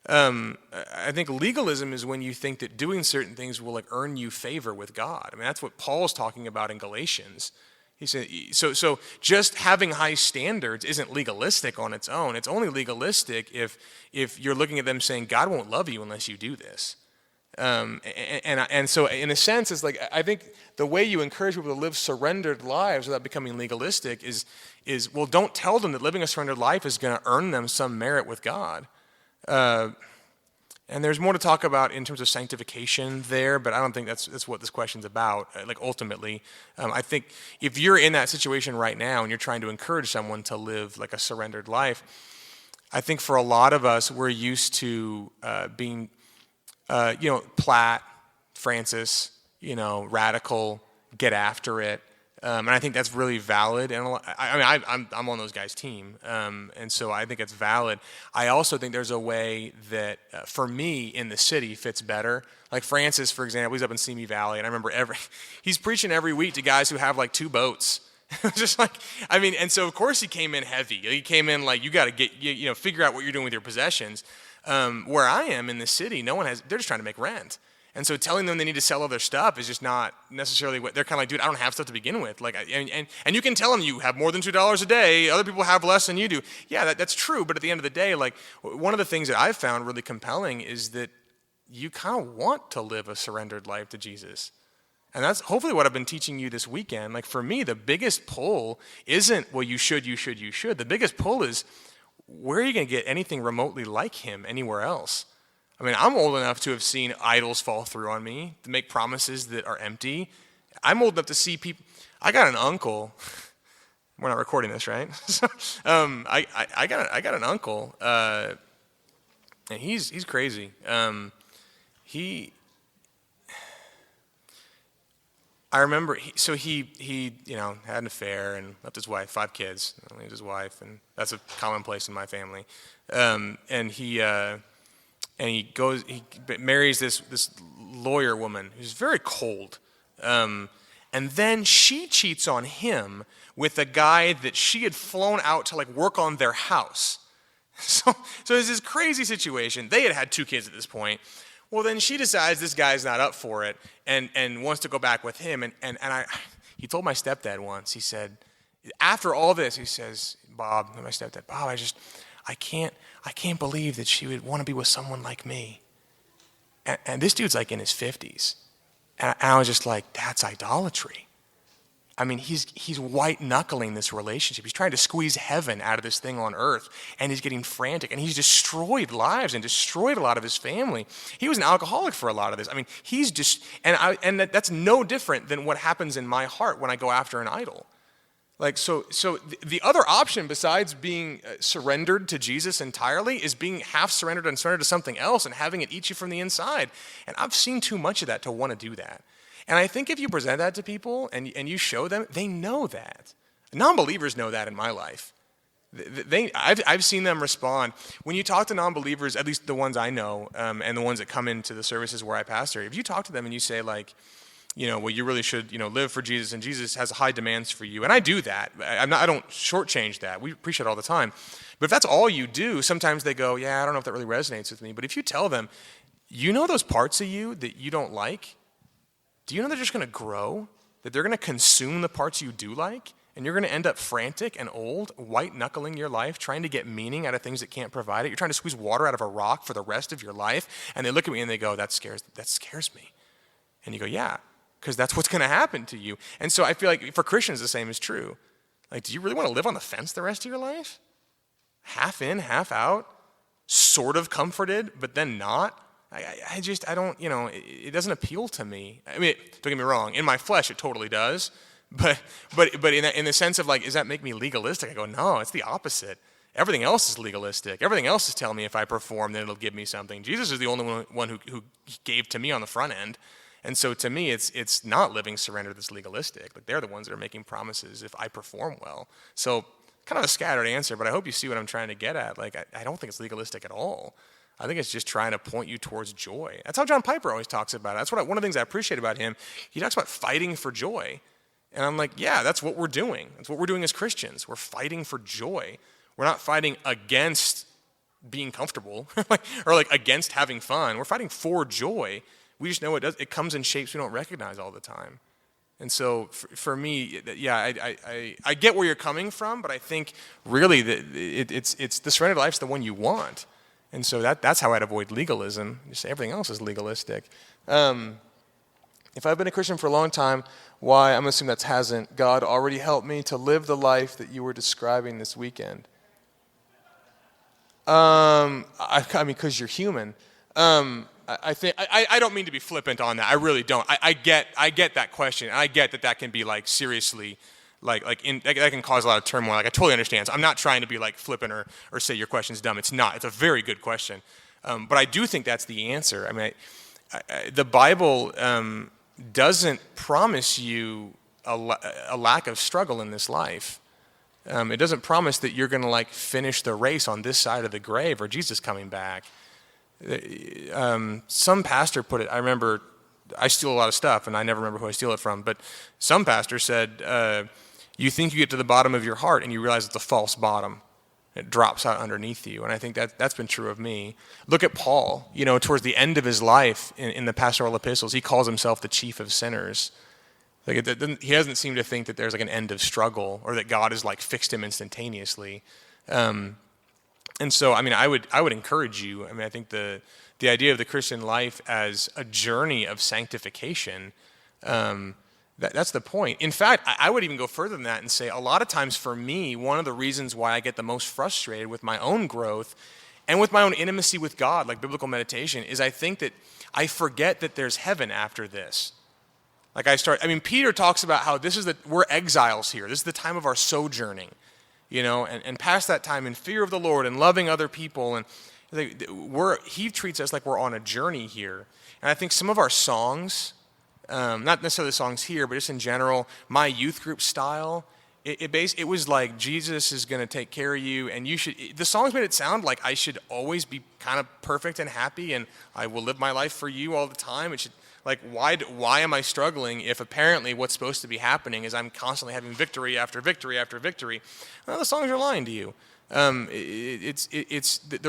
I think legalism is when you think that doing certain things will like earn you favor with God. I mean, that's what Paul's talking about in Galatians. He said, so just having high standards isn't legalistic on its own. It's only legalistic if you're looking at them saying, God won't love you unless you do this. And so in a sense, it's like, I think the way you encourage people to live surrendered lives without becoming legalistic is well, don't tell them that living a surrendered life is going to earn them some merit with God. And there's more to talk about in terms of sanctification there, but I don't think that's what this question's about. Like, ultimately, I think if you're in that situation right now and you're trying to encourage someone to live like a surrendered life, I think for a lot of us, we're used to being Platt, Francis, radical, get after it. And I think that's really valid. And I'm on those guys' team. And so I think it's valid. I also think there's a way that, for me, in the city fits better. Like Francis, for example, he's up in Simi Valley. And I remember he's preaching every week to guys who have like 2 boats. Just like, and so of course he came in heavy. He came in like, you got to figure out what you're doing with your possessions. Where I am in the city, they're just trying to make rent. And so telling them they need to sell all their stuff is just not necessarily what they're kind of like, dude, I don't have stuff to begin with. Like, and you can tell them you have more than $2 a day. Other people have less than you do. Yeah, that's true. But at the end of the day, like, one of the things that I've found really compelling is that you kind of want to live a surrendered life to Jesus. And that's hopefully what I've been teaching you this weekend. Like, for me, the biggest pull isn't, well, you should. The biggest pull is, where are you going to get anything remotely like him anywhere else? I'm old enough to have seen idols fall through on me, to make promises that are empty. I'm old enough to see people. I got an uncle. We're not recording this, right? I got an uncle, and he's crazy. I remember he had an affair and left his wife, 5 kids, leaves his wife, and that's a commonplace in my family. And he marries this lawyer woman who's very cold. And then she cheats on him with a guy that she had flown out to like work on their house. So there's this crazy situation. They had 2 kids at this point. Well, then she decides this guy's not up for it and wants to go back with him. He told my stepdad once, he said, after all this, he says, Bob, my stepdad, Bob, I can't believe that she would want to be with someone like me. And this dude's like in his 50s. And I was just like, that's idolatry. He's white-knuckling this relationship. He's trying to squeeze heaven out of this thing on earth, and he's getting frantic, and he's destroyed lives and destroyed a lot of his family. He was an alcoholic for a lot of this. He's just, and that's no different than what happens in my heart when I go after an idol. Like, so the other option besides being surrendered to Jesus entirely is being half surrendered and surrendered to something else and having it eat you from the inside. And I've seen too much of that to want to do that. And I think if you present that to people and you show them, they know that. Non-believers know that in my life. I've seen them respond. When you talk to non-believers, at least the ones I know, and the ones that come into the services where I pastor, if you talk to them and you say like, well, you really should, live for Jesus, and Jesus has high demands for you, and I do that. I don't shortchange that. We preach it all the time. But if that's all you do, sometimes they go, yeah, I don't know if that really resonates with me. But if you tell them, those parts of you that you don't like, do you know they're just going to grow? That they're going to consume the parts you do like? And you're going to end up frantic and old, white-knuckling your life, trying to get meaning out of things that can't provide it. You're trying to squeeze water out of a rock for the rest of your life. And they look at me and they go, that scares me. And you go, yeah, because that's what's going to happen to you. And so I feel like for Christians, the same is true. Like, do you really want to live on the fence the rest of your life? Half in, half out, sort of comforted, but then not? I don't, it doesn't appeal to me. I mean, don't get me wrong, in my flesh it totally does. But in the sense of like, does that make me legalistic? I go, no, it's the opposite. Everything else is legalistic. Everything else is telling me if I perform, then it'll give me something. Jesus is the only one who gave to me on the front end. And so to me, it's not living surrender that's legalistic. Like, they're the ones that are making promises if I perform well. So kind of a scattered answer, but I hope you see what I'm trying to get at. Like, I don't think it's legalistic at all. I think it's just trying to point you towards joy. That's how John Piper always talks about it. That's one of the things I appreciate about him. He talks about fighting for joy. And I'm like, yeah, that's what we're doing. That's what we're doing as Christians. We're fighting for joy. We're not fighting against being comfortable or like against having fun. We're fighting for joy. We just know it comes in shapes we don't recognize all the time. And so for me, yeah, I get where you're coming from, but I think really that it's the surrendered life's the one you want. And so that's how I'd avoid legalism. Just say everything else is legalistic. If I've been a Christian for a long time, why? I'm assuming that hasn't. God already helped me to live the life that you were describing this weekend. I mean, because you're human. I think I don't mean to be flippant on that. I really don't. I get that question. I get that can be like seriously, that can cause a lot of turmoil. Like, I totally understand. So I'm not trying to be like flippant or say your question's dumb. It's not. It's a very good question. But I do think that's the answer. I mean, the Bible doesn't promise you a lack of struggle in this life. It doesn't promise that you're going to like finish the race on this side of the grave or Jesus coming back. Some pastor put it, I remember, I steal a lot of stuff and I never remember who I steal it from, but some pastor said, you think you get to the bottom of your heart and you realize it's a false bottom. It drops out underneath you. And I think that's been true of me. Look at Paul, towards the end of his life in the pastoral epistles, he calls himself the chief of sinners. Like, he doesn't seem to think that there's like an end of struggle or that God has like fixed him instantaneously. And so, I mean, I would encourage you. I mean, I think the idea of the Christian life as a journey of sanctification, that's the point. In fact, I would even go further than that and say a lot of times for me, one of the reasons why I get the most frustrated with my own growth and with my own intimacy with God, like biblical meditation, is I think that I forget that there's heaven after this. Like Peter talks about how we're exiles here. This is the time of our sojourning. And past that time in fear of the Lord and loving other people. And he treats us like we're on a journey here. And I think some of our songs, not necessarily the songs here, but just in general, my youth group style, it was like Jesus is going to take care of you. And the songs made it sound like I should always be kind of perfect and happy and I will live my life for you all the time. It should, like, why am I struggling if apparently what's supposed to be happening is I'm constantly having victory after victory after victory? Well, the songs are lying to you. The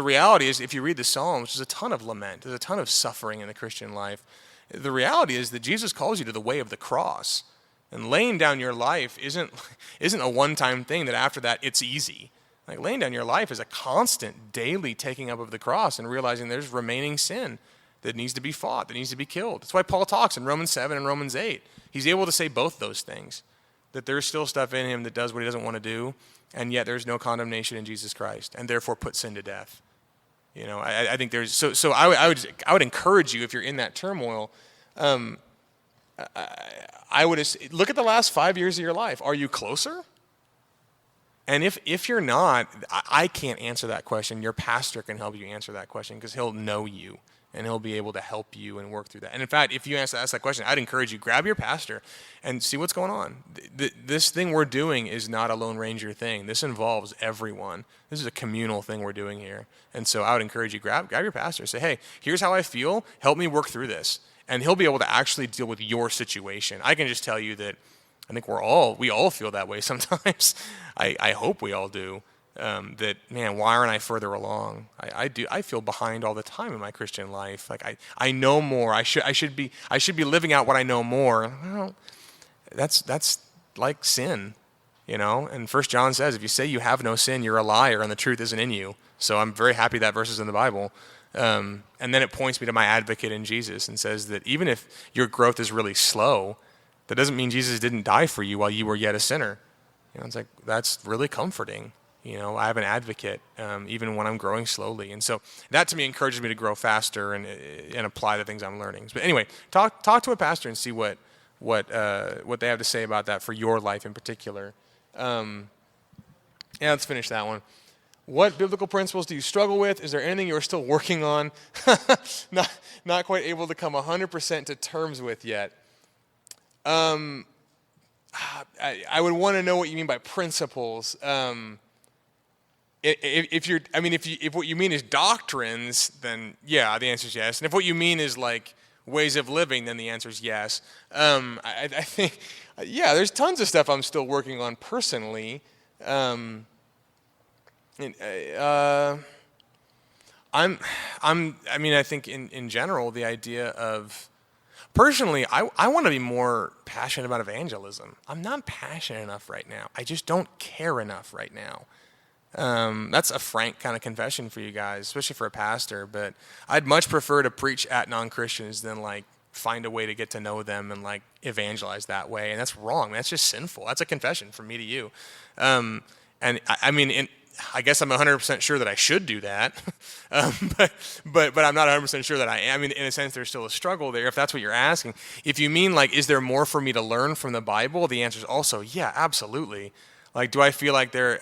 reality is, if you read the Psalms, there's a ton of lament. There's a ton of suffering in the Christian life. The reality is that Jesus calls you to the way of the cross. And laying down your life isn't a one-time thing that after that it's easy. Like, laying down your life is a constant, daily taking up of the cross and realizing there's remaining sin that needs to be fought, that needs to be killed. That's why Paul talks in Romans 7 and Romans 8. He's able to say both those things, that there's still stuff in him that does what he doesn't want to do, and yet there's no condemnation in Jesus Christ, and therefore put sin to death. I think there's, so I would encourage you, if you're in that turmoil, I would look at the last 5 years of your life. Are you closer? And if you're not, I can't answer that question. Your pastor can help you answer that question because he'll know you and he'll be able to help you and work through that. And in fact, if you ask that question, I'd encourage you, grab your pastor and see what's going on. This thing we're doing is not a Lone Ranger thing. This involves everyone. This is a communal thing we're doing here. And so I would encourage you, grab your pastor. Say, hey, here's how I feel. Help me work through this. And he'll be able to actually deal with your situation. I can just tell you that I think we all feel that way sometimes. I hope we all do. That, man, why aren't I further along? I do. I feel behind all the time in my Christian life. Like I know more. I should be living out what I know more. Well, that's like sin, you know. And 1 John says, if you say you have no sin, you're a liar, and the truth isn't in you. So I'm very happy that verse is in the Bible. And then it points me to my advocate in Jesus and says that even if your growth is really slow, that doesn't mean Jesus didn't die for you while you were yet a sinner. You know, it's like, that's really comforting. You know, I have an advocate, even when I'm growing slowly. And so that to me encourages me to grow faster and apply the things I'm learning. But anyway, talk to a pastor and see what they have to say about that for your life in particular. Let's finish that one. What biblical principles do you struggle with? Is there anything you're still working on? Not quite able to come 100% to terms with yet. I would want to know what you mean by principles. If what you mean is doctrines, then yeah, the answer is yes. And if what you mean is like ways of living, then the answer is yes. I think, there's tons of stuff I'm still working on personally. I think in general, the idea of, personally, I want to be more passionate about evangelism. I'm not passionate enough right now. I just don't care enough right now. That's a frank kind of confession for you guys, especially for a pastor, but I'd much prefer to preach at non-Christians than like find a way to get to know them and like evangelize that way. And that's wrong. That's just sinful. That's a confession from me to you. I guess I'm 100% sure that I should do that, but I'm not 100% sure that I am. I mean, in a sense, there's still a struggle there, if that's what you're asking. If you mean, like, is there more for me to learn from the Bible? The answer is also, yeah, absolutely. Like, do I feel like there's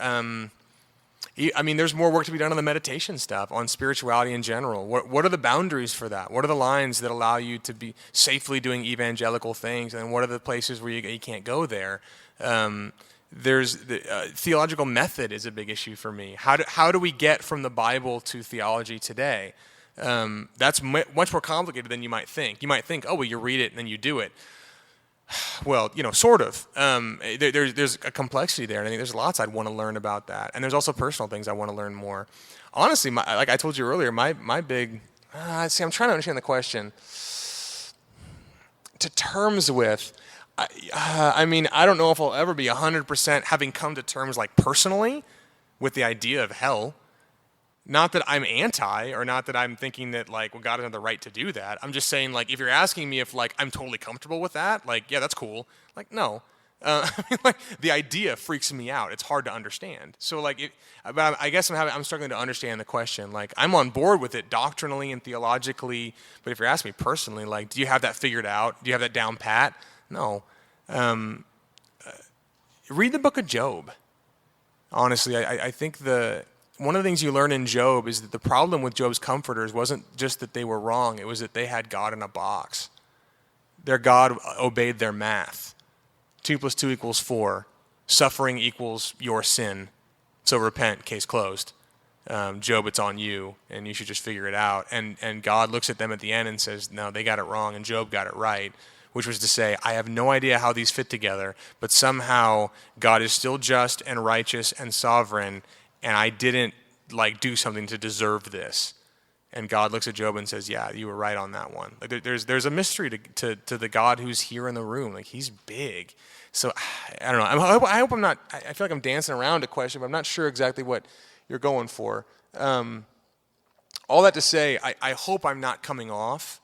more work to be done on the meditation stuff, on spirituality in general. What are the boundaries for that? What are the lines that allow you to be safely doing evangelical things? And what are the places where you can't go there? There's theological method is a big issue for me. How do we get from the Bible to theology today? That's much more complicated than you might think. You might think, oh, well, you read it and then you do it. Well, sort of. There's a complexity there, and I think there's lots I'd want to learn about that. And there's also personal things I want to learn more. Honestly, like I told you earlier, my big... I'm trying to understand the question. To terms with... I don't know if I'll ever be 100% having come to terms, like, personally with the idea of hell. Not that I'm anti, or not that I'm thinking that, like, well, God doesn't have the right to do that. I'm just saying, like, if you're asking me if, like, I'm totally comfortable with that, like, yeah, that's cool. Like, no. The idea freaks me out. It's hard to understand. So, like, but I guess I'm struggling to understand the question. Like, I'm on board with it doctrinally and theologically, but if you're asking me personally, like, do you have that figured out? Do you have that down pat? No. Read the book of Job. Honestly, I think one of the things you learn in Job is that the problem with Job's comforters wasn't just that they were wrong, it was that they had God in a box. Their God obeyed their math. 2 + 2 = 4. Suffering equals your sin. So repent, case closed. Job, it's on you, and you should just figure it out. And God looks at them at the end and says, no, they got it wrong, and Job got it right. Which was to say, I have no idea how these fit together, but somehow God is still just and righteous and sovereign, and I didn't do something to deserve this. And God looks at Job and says, yeah, you were right on that one. Like, there's a mystery to the God who's here in the room. Like, he's big. So I don't know. I hope I'm not. I feel like I'm dancing around a question, but I'm not sure exactly what you're going for. All that to say, I hope I'm not coming off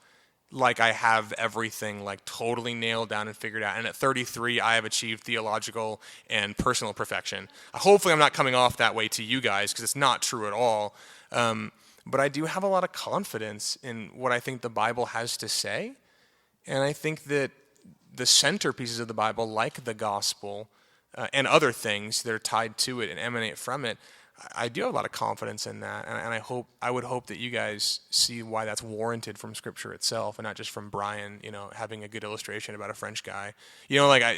like I have everything like totally nailed down and figured out. And at 33, I have achieved theological and personal perfection. Hopefully I'm not coming off that way to you guys, because it's not true at all. But I do have a lot of confidence in what I think the Bible has to say. And I think that the centerpieces of the Bible, like the gospel and other things that are tied to it and emanate from it, I do have a lot of confidence in that, and I would hope that you guys see why that's warranted from Scripture itself, and not just from Brian, having a good illustration about a French guy,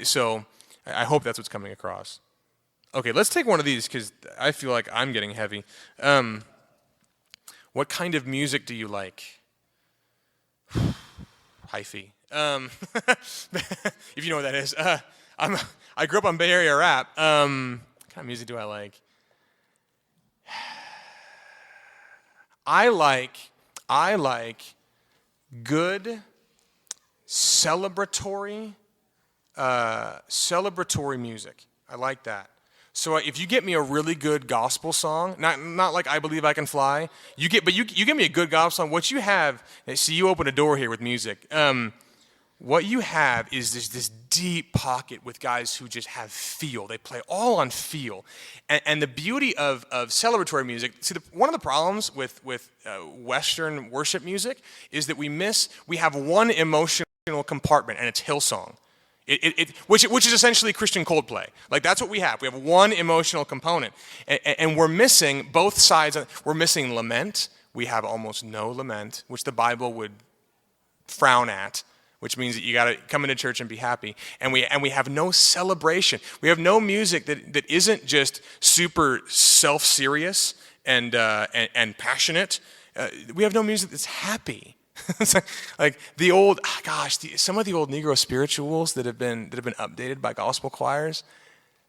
So I hope that's what's coming across. Okay, let's take one of these because I feel like I'm getting heavy. What kind of music do you like? Hyphy. If you know what that is. I grew up on Bay Area rap. What kind of music do I like? I like good celebratory music. I like that. So if you get me a really good gospel song, not like I Believe I Can Fly, you give me a good gospel song. What you have, see, you open a door here with music. What you have is this deep pocket with guys who just have feel. They play all on feel. And the beauty of celebratory music, see, one of the problems with Western worship music is that we have one emotional compartment, and it's Hillsong. Which is essentially Christian Coldplay. Like, that's what we have. We have one emotional component. And we're missing both sides. We're missing lament. We have almost no lament, which the Bible would frown at, which means that you got to come into church and be happy. And we have no celebration. We have no music that isn't just super self-serious and passionate. We have no music that's happy. It's like some of the old Negro spirituals that have been updated by gospel choirs,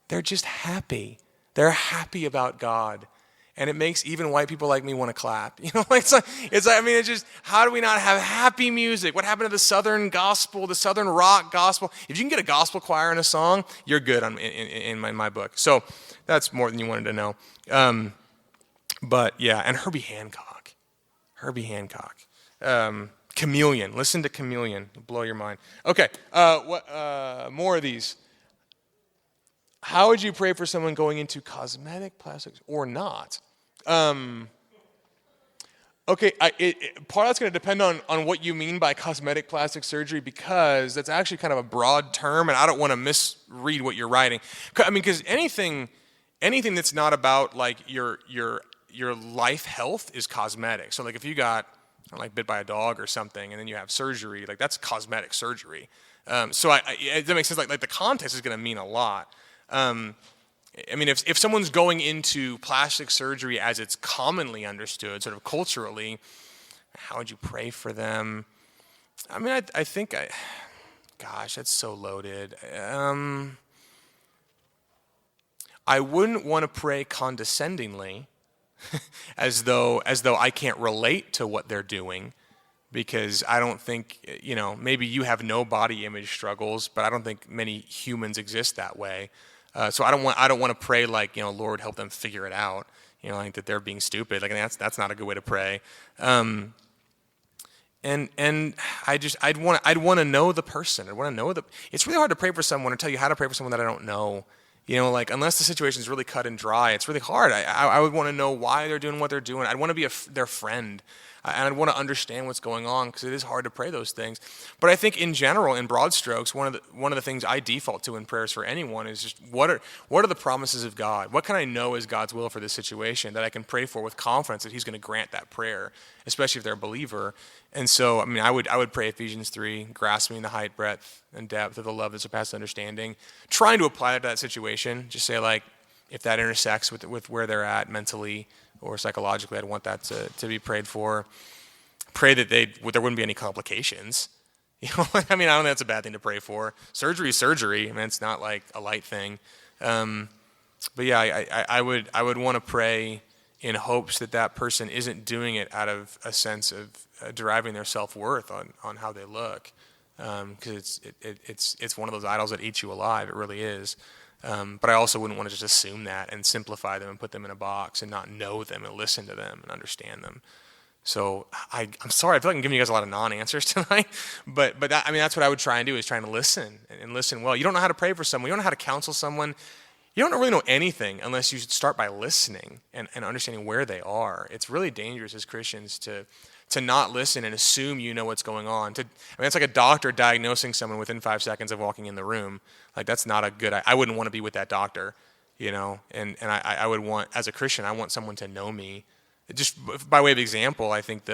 they're just happy. They're happy about God. And it makes even white people like me want to clap. It's just, how do we not have happy music? What happened to the Southern gospel, the Southern rock gospel? If you can get a gospel choir in a song, you're good in my book. So that's more than you wanted to know. But yeah, and Herbie Hancock. Chameleon. Listen to Chameleon. It'll blow your mind. Okay, more of these. How would you pray for someone going into cosmetic, plastics, or not? Okay, part of that's going to depend on what you mean by cosmetic plastic surgery, because that's actually kind of a broad term, and I don't want to misread what you're writing. I mean, because anything that's not about like your life health is cosmetic. So like if you got bit by a dog or something, and then you have surgery, like that's cosmetic surgery. So that makes sense. Like the context is going to mean a lot. I mean, if someone's going into plastic surgery as it's commonly understood, sort of culturally, how would you pray for them? I mean, I think gosh, that's so loaded. I wouldn't want to pray condescendingly, as though I can't relate to what they're doing, because I don't think, maybe you have no body image struggles, but I don't think many humans exist that way. So I don't want to pray like, Lord, help them figure it out, like that they're being stupid. Like that's not a good way to pray. And I'd want to know the person. I want to know it's really hard to pray for someone or tell you how to pray for someone that I don't know. Unless the situation is really cut and dry, it's really hard. I would want to know why they're doing what they're doing. I'd want to be their friend. And I'd want to understand what's going on, because it is hard to pray those things. But I think in general, in broad strokes, one of the things I default to in prayers for anyone is just what are the promises of God? What can I know is God's will for this situation that I can pray for with confidence that He's going to grant that prayer, especially if they're a believer. And so, I mean, I would pray Ephesians 3, grasping the height, breadth, and depth of the love that surpasses understanding, trying to apply that to that situation. Just say, like, if that intersects with where they're at mentally or psychologically, I'd want that to be prayed for. Pray that there wouldn't be any complications. I mean, I don't think that's a bad thing to pray for. Surgery is surgery. I mean, it's not like a light thing. But yeah, I would want to pray in hopes that person isn't doing it out of a sense of deriving their self-worth on how they look, because it's one of those idols that eats you alive. It really is. But I also wouldn't want to just assume that and simplify them and put them in a box and not know them and listen to them and understand them. So I'm sorry, I feel like I'm giving you guys a lot of non-answers tonight, but that's what I would try and do, is trying to listen and listen well. You don't know how to pray for someone. You don't know how to counsel someone. You don't really know anything unless you start by listening and understanding where they are. It's really dangerous as Christians to not listen and assume you know what's going on. It's like a doctor diagnosing someone within 5 seconds of walking in the room. Like, that's not a good. I wouldn't want to be with that doctor. and I would want, as a Christian, I want someone to know me. Just by way of example, I think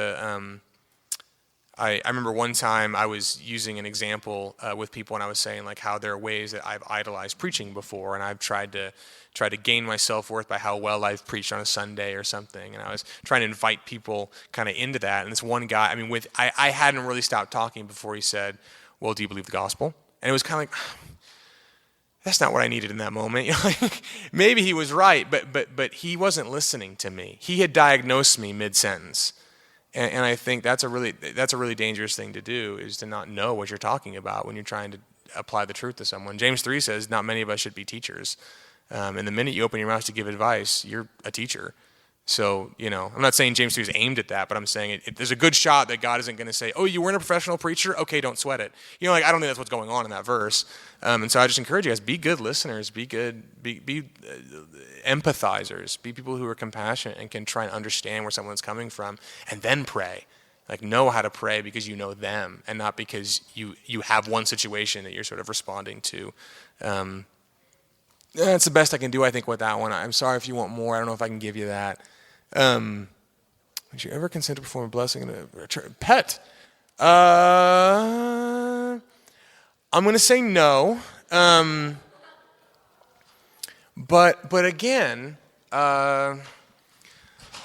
I remember one time I was using an example with people, and I was saying like how there are ways that I've idolized preaching before, and I've tried to gain my self-worth by how well I've preached on a Sunday or something, and I was trying to invite people kind of into that. And this one guy, I hadn't really stopped talking before he said, "Well, do you believe the gospel?" And it was kind of like, that's not what I needed in that moment. Maybe he was right, but he wasn't listening to me. He had diagnosed me mid-sentence. And I think that's a really dangerous thing to do, is to not know what you're talking about when you're trying to apply the truth to someone. James 3 says not many of us should be teachers. And the minute you open your mouth to give advice, you're a teacher. So, I'm not saying James 3 is aimed at that, but I'm saying there's a good shot that God isn't going to say, oh, you weren't a professional preacher? Okay, don't sweat it. I don't think that's what's going on in that verse. And so I just encourage you guys, be good listeners, be empathizers, be people who are compassionate and can try and understand where someone's coming from, and then pray. Like, know how to pray because you know them, and not because you have one situation that you're sort of responding to. That's the best I can do, I think, with that one. I'm sorry if you want more. I don't know if I can give you that. Would you ever consider to perform a blessing in a return? Pet? I'm going to say no. But again,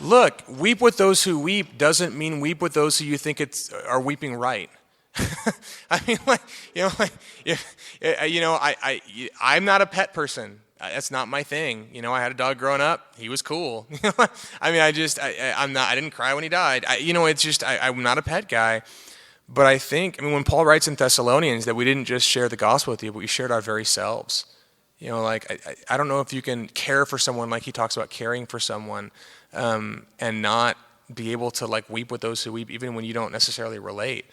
look, weep with those who weep doesn't mean weep with those who you think are weeping right. I'm not a pet person. That's not my thing. I had a dog growing up. He was cool. I didn't cry when he died. I'm not a pet guy. But I think, when Paul writes in Thessalonians that we didn't just share the gospel with you, but we shared our very selves. I don't know if you can care for someone like he talks about caring for someone, and not be able to weep with those who weep, even when you don't necessarily relate.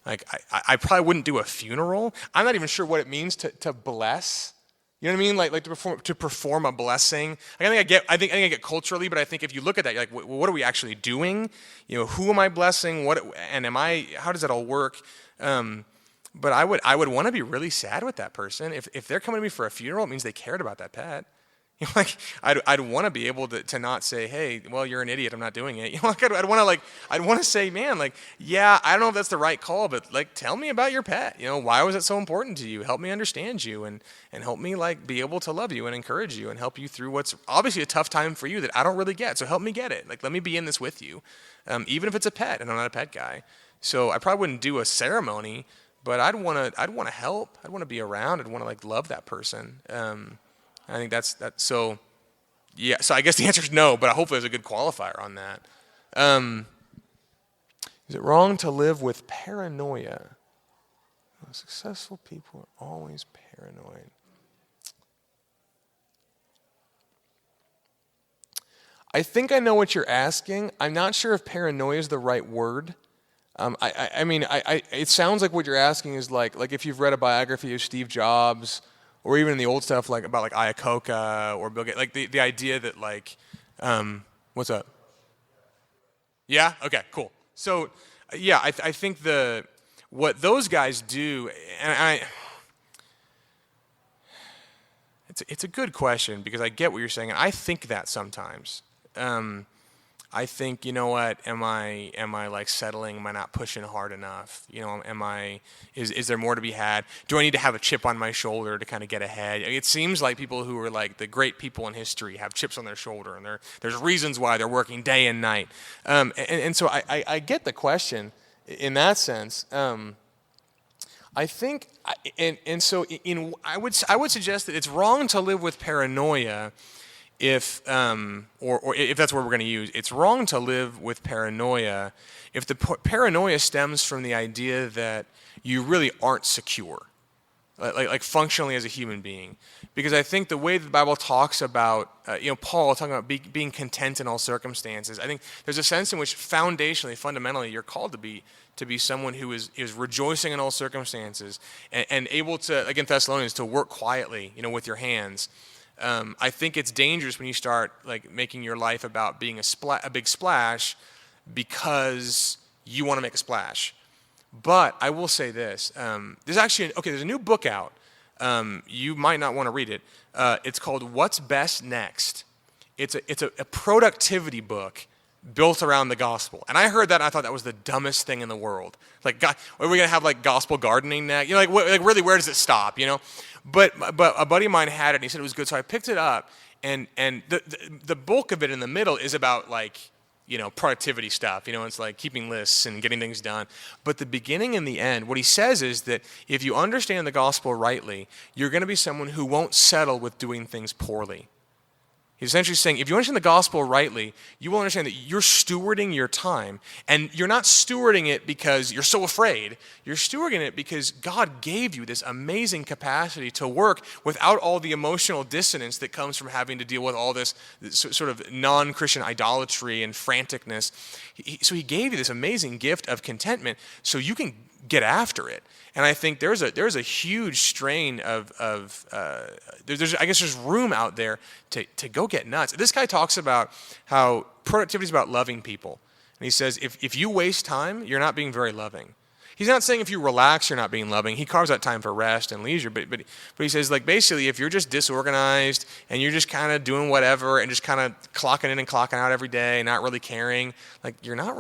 I probably wouldn't do a funeral. I'm not even sure what it means to bless. You know what I mean? To perform a blessing. I think I get culturally, but I think if you look at that, you're like, what are we actually doing? Who am I blessing? How does that all work? But I would want to be really sad with that person. If they're coming to me for a funeral, it means they cared about that pet. I'd want to be able to not say, hey, well, you're an idiot, I'm not doing it. I'd want to say, man, yeah, I don't know if that's the right call, but tell me about your pet. Why was it so important to you? Help me understand you, and help me be able to love you and encourage you and help you through what's obviously a tough time for you that I don't really get. So help me get it. Let me be in this with you, even if it's a pet and I'm not a pet guy. So I probably wouldn't do a ceremony, but I'd want to help. I'd want to be around. I'd want to love that person. I think that's that. So, yeah. So I guess the answer is no, but hopefully there's a good qualifier on that. Is it wrong to live with paranoia? Successful people are always paranoid. I think I know what you're asking. I'm not sure if paranoia is the right word. It sounds like what you're asking is like if you've read a biography of Steve Jobs, or even in the old stuff about Iacocca or Bill Gates, the idea that what's up? Yeah? Okay, cool. So, yeah, I think what those guys do, it's a good question because I get what you're saying, and I think that sometimes. I think, you know what, am I settling? Am I not pushing hard enough? Is there more to be had? Do I need to have a chip on my shoulder to kind of get ahead? It seems like people who are the great people in history have chips on their shoulder, and there's reasons why they're working day and night. And so I get the question in that sense. I think, I would suggest that it's wrong to live with paranoia. If that's what we're going to use, it's wrong to live with paranoia if the paranoia stems from the idea that you really aren't secure, like functionally as a human being. Because I think the way the Bible talks about, Paul talking about being content in all circumstances, I think there's a sense in which fundamentally, you're called to be someone who is rejoicing in all circumstances and able to, like in Thessalonians, to work quietly, with your hands. I think it's dangerous when you start making your life about being a big splash because you want to make a splash. But I will say this: there's a new book out You might not want to read it. It's called What's Best Next. It's a productivity book built around the gospel. And I heard that and I thought that was the dumbest thing in the world. Like, God, are we going to have like gospel gardening next? You know, like really, where does it stop, you know? But a buddy of mine had it and he said it was good. So I picked it up and the bulk of it in the middle is about like, you know, productivity stuff. You know, it's like keeping lists and getting things done. But the beginning and the end, what he says is that if you understand the gospel rightly, you're going to be someone who won't settle with doing things poorly. He's essentially saying, if you understand the gospel rightly, you will understand that you're stewarding your time. And you're not stewarding it because you're so afraid. You're stewarding it because God gave you this amazing capacity to work without all the emotional dissonance that comes from having to deal with all this sort of non-Christian idolatry and franticness. So he gave you this amazing gift of contentment so you can get after it. And I think there's a huge strain of there's room out there to go get nuts. This guy talks about how productivity is about loving people. And he says if you waste time, you're not being very loving. He's not saying if you relax, you're not being loving. He carves out time for rest and leisure. But he says, like, basically, if you're just disorganized and you're just kind of doing whatever and just kind of clocking in and clocking out every day, not really caring, like you don't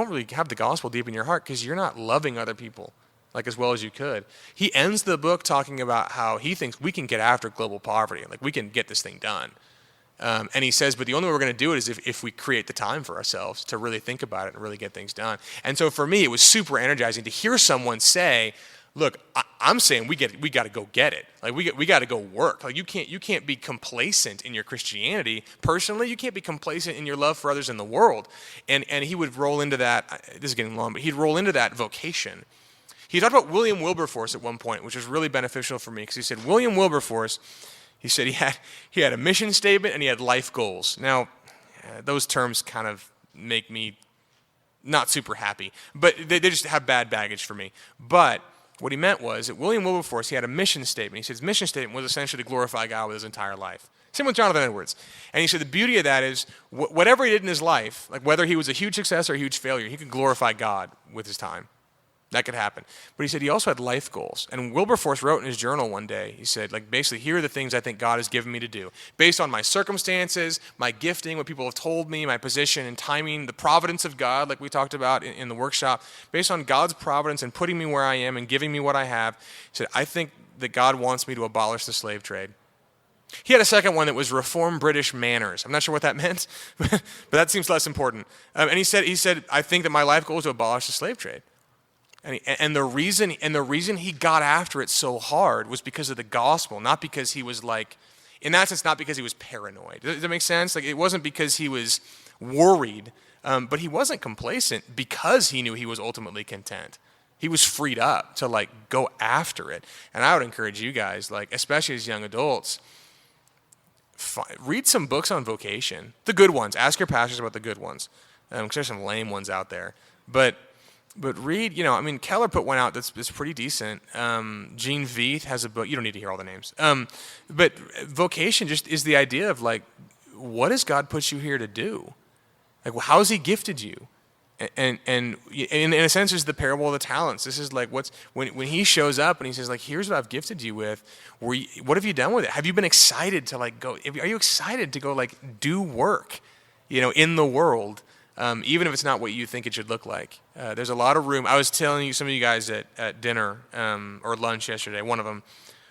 really have the gospel deep in your heart because you're not loving other people like as well as you could. He ends the book talking about how he thinks we can get after global poverty. Like we can get this thing done. And he says, but the only way we're going to do it is if we create the time for ourselves to really think about it and really get things done. And so for me, it was super energizing to hear someone say, look, I'm saying we got to go get it. Like we got to go work. Like you can't be complacent in your Christianity. Personally, you can't be complacent in your love for others in the world. And he would roll into that, this is getting long, but he'd roll into that vocation. He talked about William Wilberforce at one point, which was really beneficial for me because he said, William Wilberforce, he said he had a mission statement and he had life goals. Now, those terms kind of make me not super happy, but they just have bad baggage for me. But what he meant was that William Wilberforce, he had a mission statement. He said his mission statement was essentially to glorify God with his entire life. Same with Jonathan Edwards. And he said the beauty of that is whatever he did in his life, like whether he was a huge success or a huge failure, he could glorify God with his time. That could happen. But he said he also had life goals. And Wilberforce wrote in his journal one day, he said, like, basically, here are the things I think God has given me to do. Based on my circumstances, my gifting, what people have told me, my position and timing, the providence of God, like we talked about in the workshop, based on God's providence and putting me where I am and giving me what I have, he said, I think that God wants me to abolish the slave trade. He had a second one that was reform British manners. I'm not sure what that meant, but that seems less important. And he said, I think that my life goal is to abolish the slave trade. And the reason he got after it so hard was because of the gospel, not because he was like, in that sense, not because he was paranoid. Does that make sense? Like it wasn't because he was worried, but he wasn't complacent because he knew he was ultimately content. He was freed up to like go after it. And I would encourage you guys, like especially as young adults, read some books on vocation, the good ones. Ask your pastors about the good ones, because there's some lame ones out there, But read, Keller put one out that's pretty decent. Gene Veith has a book. You don't need to hear all the names. But vocation just is the idea of like, what has God put you here to do? Like, how has he gifted you? And in a sense, it's the parable of the talents. This is like when he shows up and he says like, here's what I've gifted you with. What have you done with it? Have you been excited to like go? Are you excited to go like do work, in the world? Even if it's not what you think it should look like. There's a lot of room. I was telling you, some of you guys at dinner or lunch yesterday, one of them,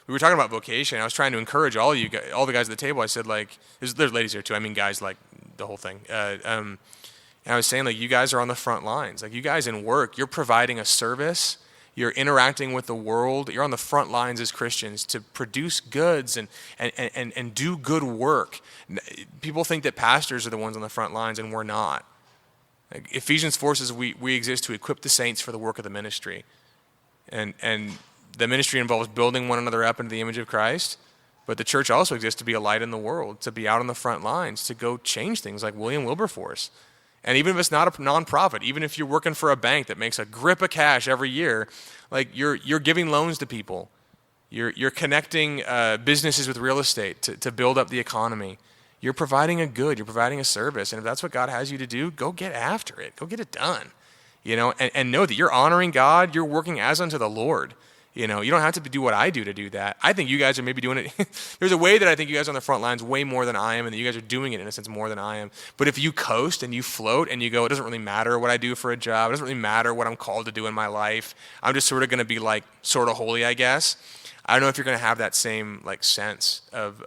we were talking about vocation. I was trying to encourage all the guys at the table. I said, like, there's ladies here too. I mean, guys, like the whole thing. And I was saying, like, you guys are on the front lines. Like, you guys in work, you're providing a service. You're interacting with the world. You're on the front lines as Christians to produce goods and do good work. People think that pastors are the ones on the front lines, and we're not. Ephesians 4 says we exist to equip the saints for the work of the ministry. And the ministry involves building one another up into the image of Christ. But the church also exists to be a light in the world, to be out on the front lines, to go change things like William Wilberforce. And even if it's not a nonprofit, even if you're working for a bank that makes a grip of cash every year, like you're giving loans to people. You're connecting businesses with real estate to build up the economy. You're providing a good, you're providing a service. And if that's what God has you to do, go get after it. Go get it done. And know that you're honoring God, you're working as unto the Lord. You know, you don't have to do what I do to do that. I think you guys are maybe doing it. There's a way that I think you guys are on the front lines way more than I am, and that you guys are doing it in a sense more than I am. But if you coast and you float and you go, it doesn't really matter what I do for a job. It doesn't really matter what I'm called to do in my life. I'm just sort of going to be like sort of holy, I guess. I don't know if you're going to have that same like sense of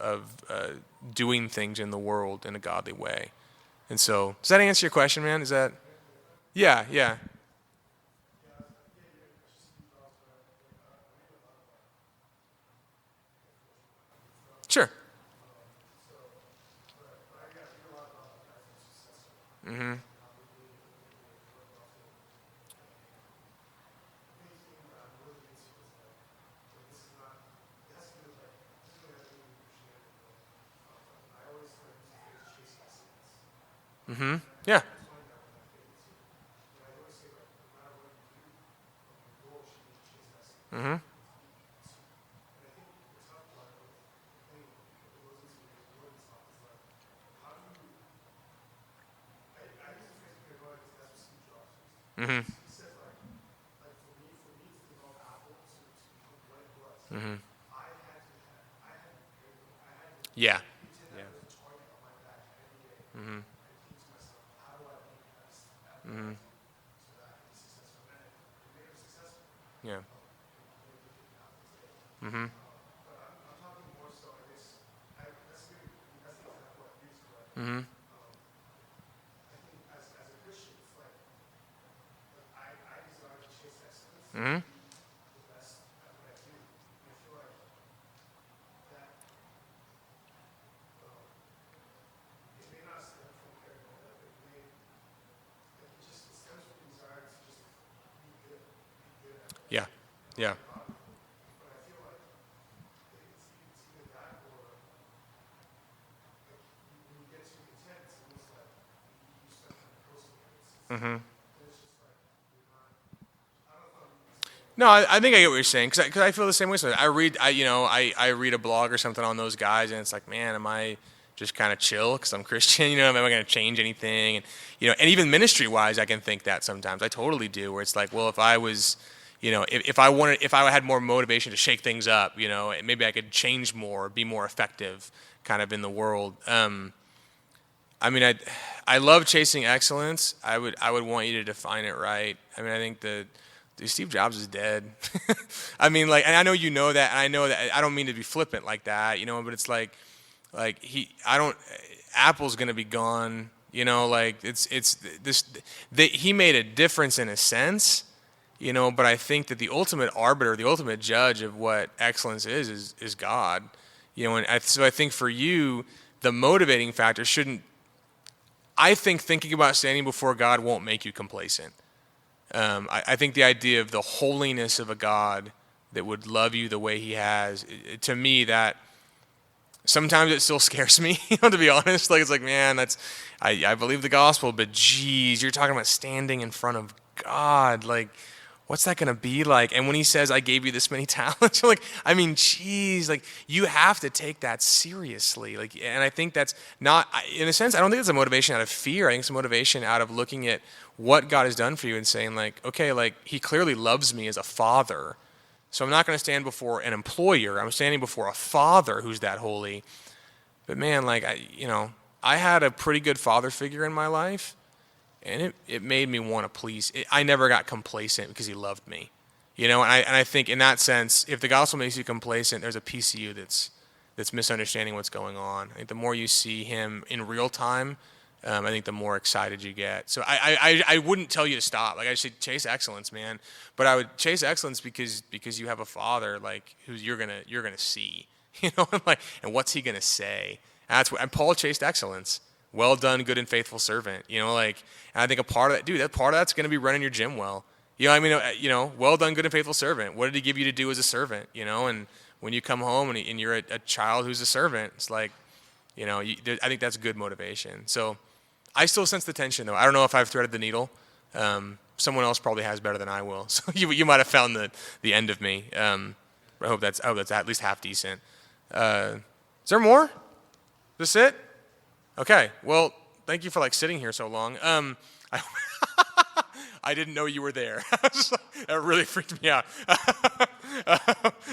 doing things in the world in a godly way. And so, does that answer your question, man? Is that? Yeah, yeah. Sure. Mm-hmm. Mm-hmm. Yeah. Mm-hmm. Mm-hmm. Mm-hmm. Yeah. Yeah. Mm-hmm. Mm-hmm. Yeah. Mm-hmm. Mm-hmm. Mm-hmm. Yeah. Yeah. Mm-hmm. No, I think I get what you're saying because I feel the same way. So I read a blog or something on those guys, and it's like, man, am I just kind of chill because I'm Christian? You know, am I going to change anything? And and even ministry wise, I can think that sometimes. I totally do. Where it's like, well, if I was, if I had more motivation to shake things up, maybe I could change more, be more effective, kind of in the world. I mean, I love chasing excellence. I would want you to define it right. I mean, I think that dude, Steve Jobs is dead. I mean, like, and I know you know that, and I know that. I don't mean to be flippant like that, but it's like Apple's gonna be gone. Like it's this. He made a difference in a sense, but I think that the ultimate arbiter, the ultimate judge of what excellence is God. So I think for you, the motivating factor shouldn't. I think thinking about standing before God won't make you complacent. I think the idea of the holiness of a God that would love you the way He has, to me, that sometimes it still scares me. To be honest, like it's like, man, I believe the gospel, but geez, you're talking about standing in front of God, like. What's that going to be like? And when He says, I gave you this many talents, you're like, I mean, geez, like you have to take that seriously. Like, and I think that's not, in a sense, I don't think it's a motivation out of fear. I think it's a motivation out of looking at what God has done for you and saying like, okay, like He clearly loves me as a father. So I'm not going to stand before an employer. I'm standing before a father who's that holy. But man, like, I had a pretty good father figure in my life. And it made me want to please. I never got complacent because He loved me, And I think in that sense, if the gospel makes you complacent, there's a piece of you that's misunderstanding what's going on. I think the more you see Him in real time, I think the more excited you get. So I wouldn't tell you to stop. Like I say, chase excellence, man. But I would chase excellence because you have a Father like who you're gonna see, and what's He gonna say? And Paul chased excellence. Well done, good and faithful servant. And I think a part of that, dude, part of that's going to be running your gym well. Well done, good and faithful servant. What did He give you to do as a servant? And when you come home and you're a child who's a servant, it's like, I think that's good motivation. So I still sense the tension, though. I don't know if I've threaded the needle. Someone else probably has better than I will. So you might have found the end of me. I hope that's at least half decent. Is there more? Is this it? Okay, well, thank you for sitting here so long. I I didn't know you were there. That really freaked me out.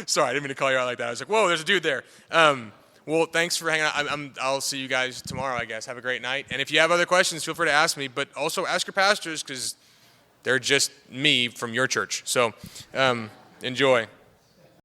Sorry, I didn't mean to call you out like that. I was like, whoa, there's a dude there. Well, thanks for hanging out. I'll see you guys tomorrow, I guess. Have a great night. And if you have other questions, feel free to ask me. But also ask your pastors because they're just me from your church. So enjoy.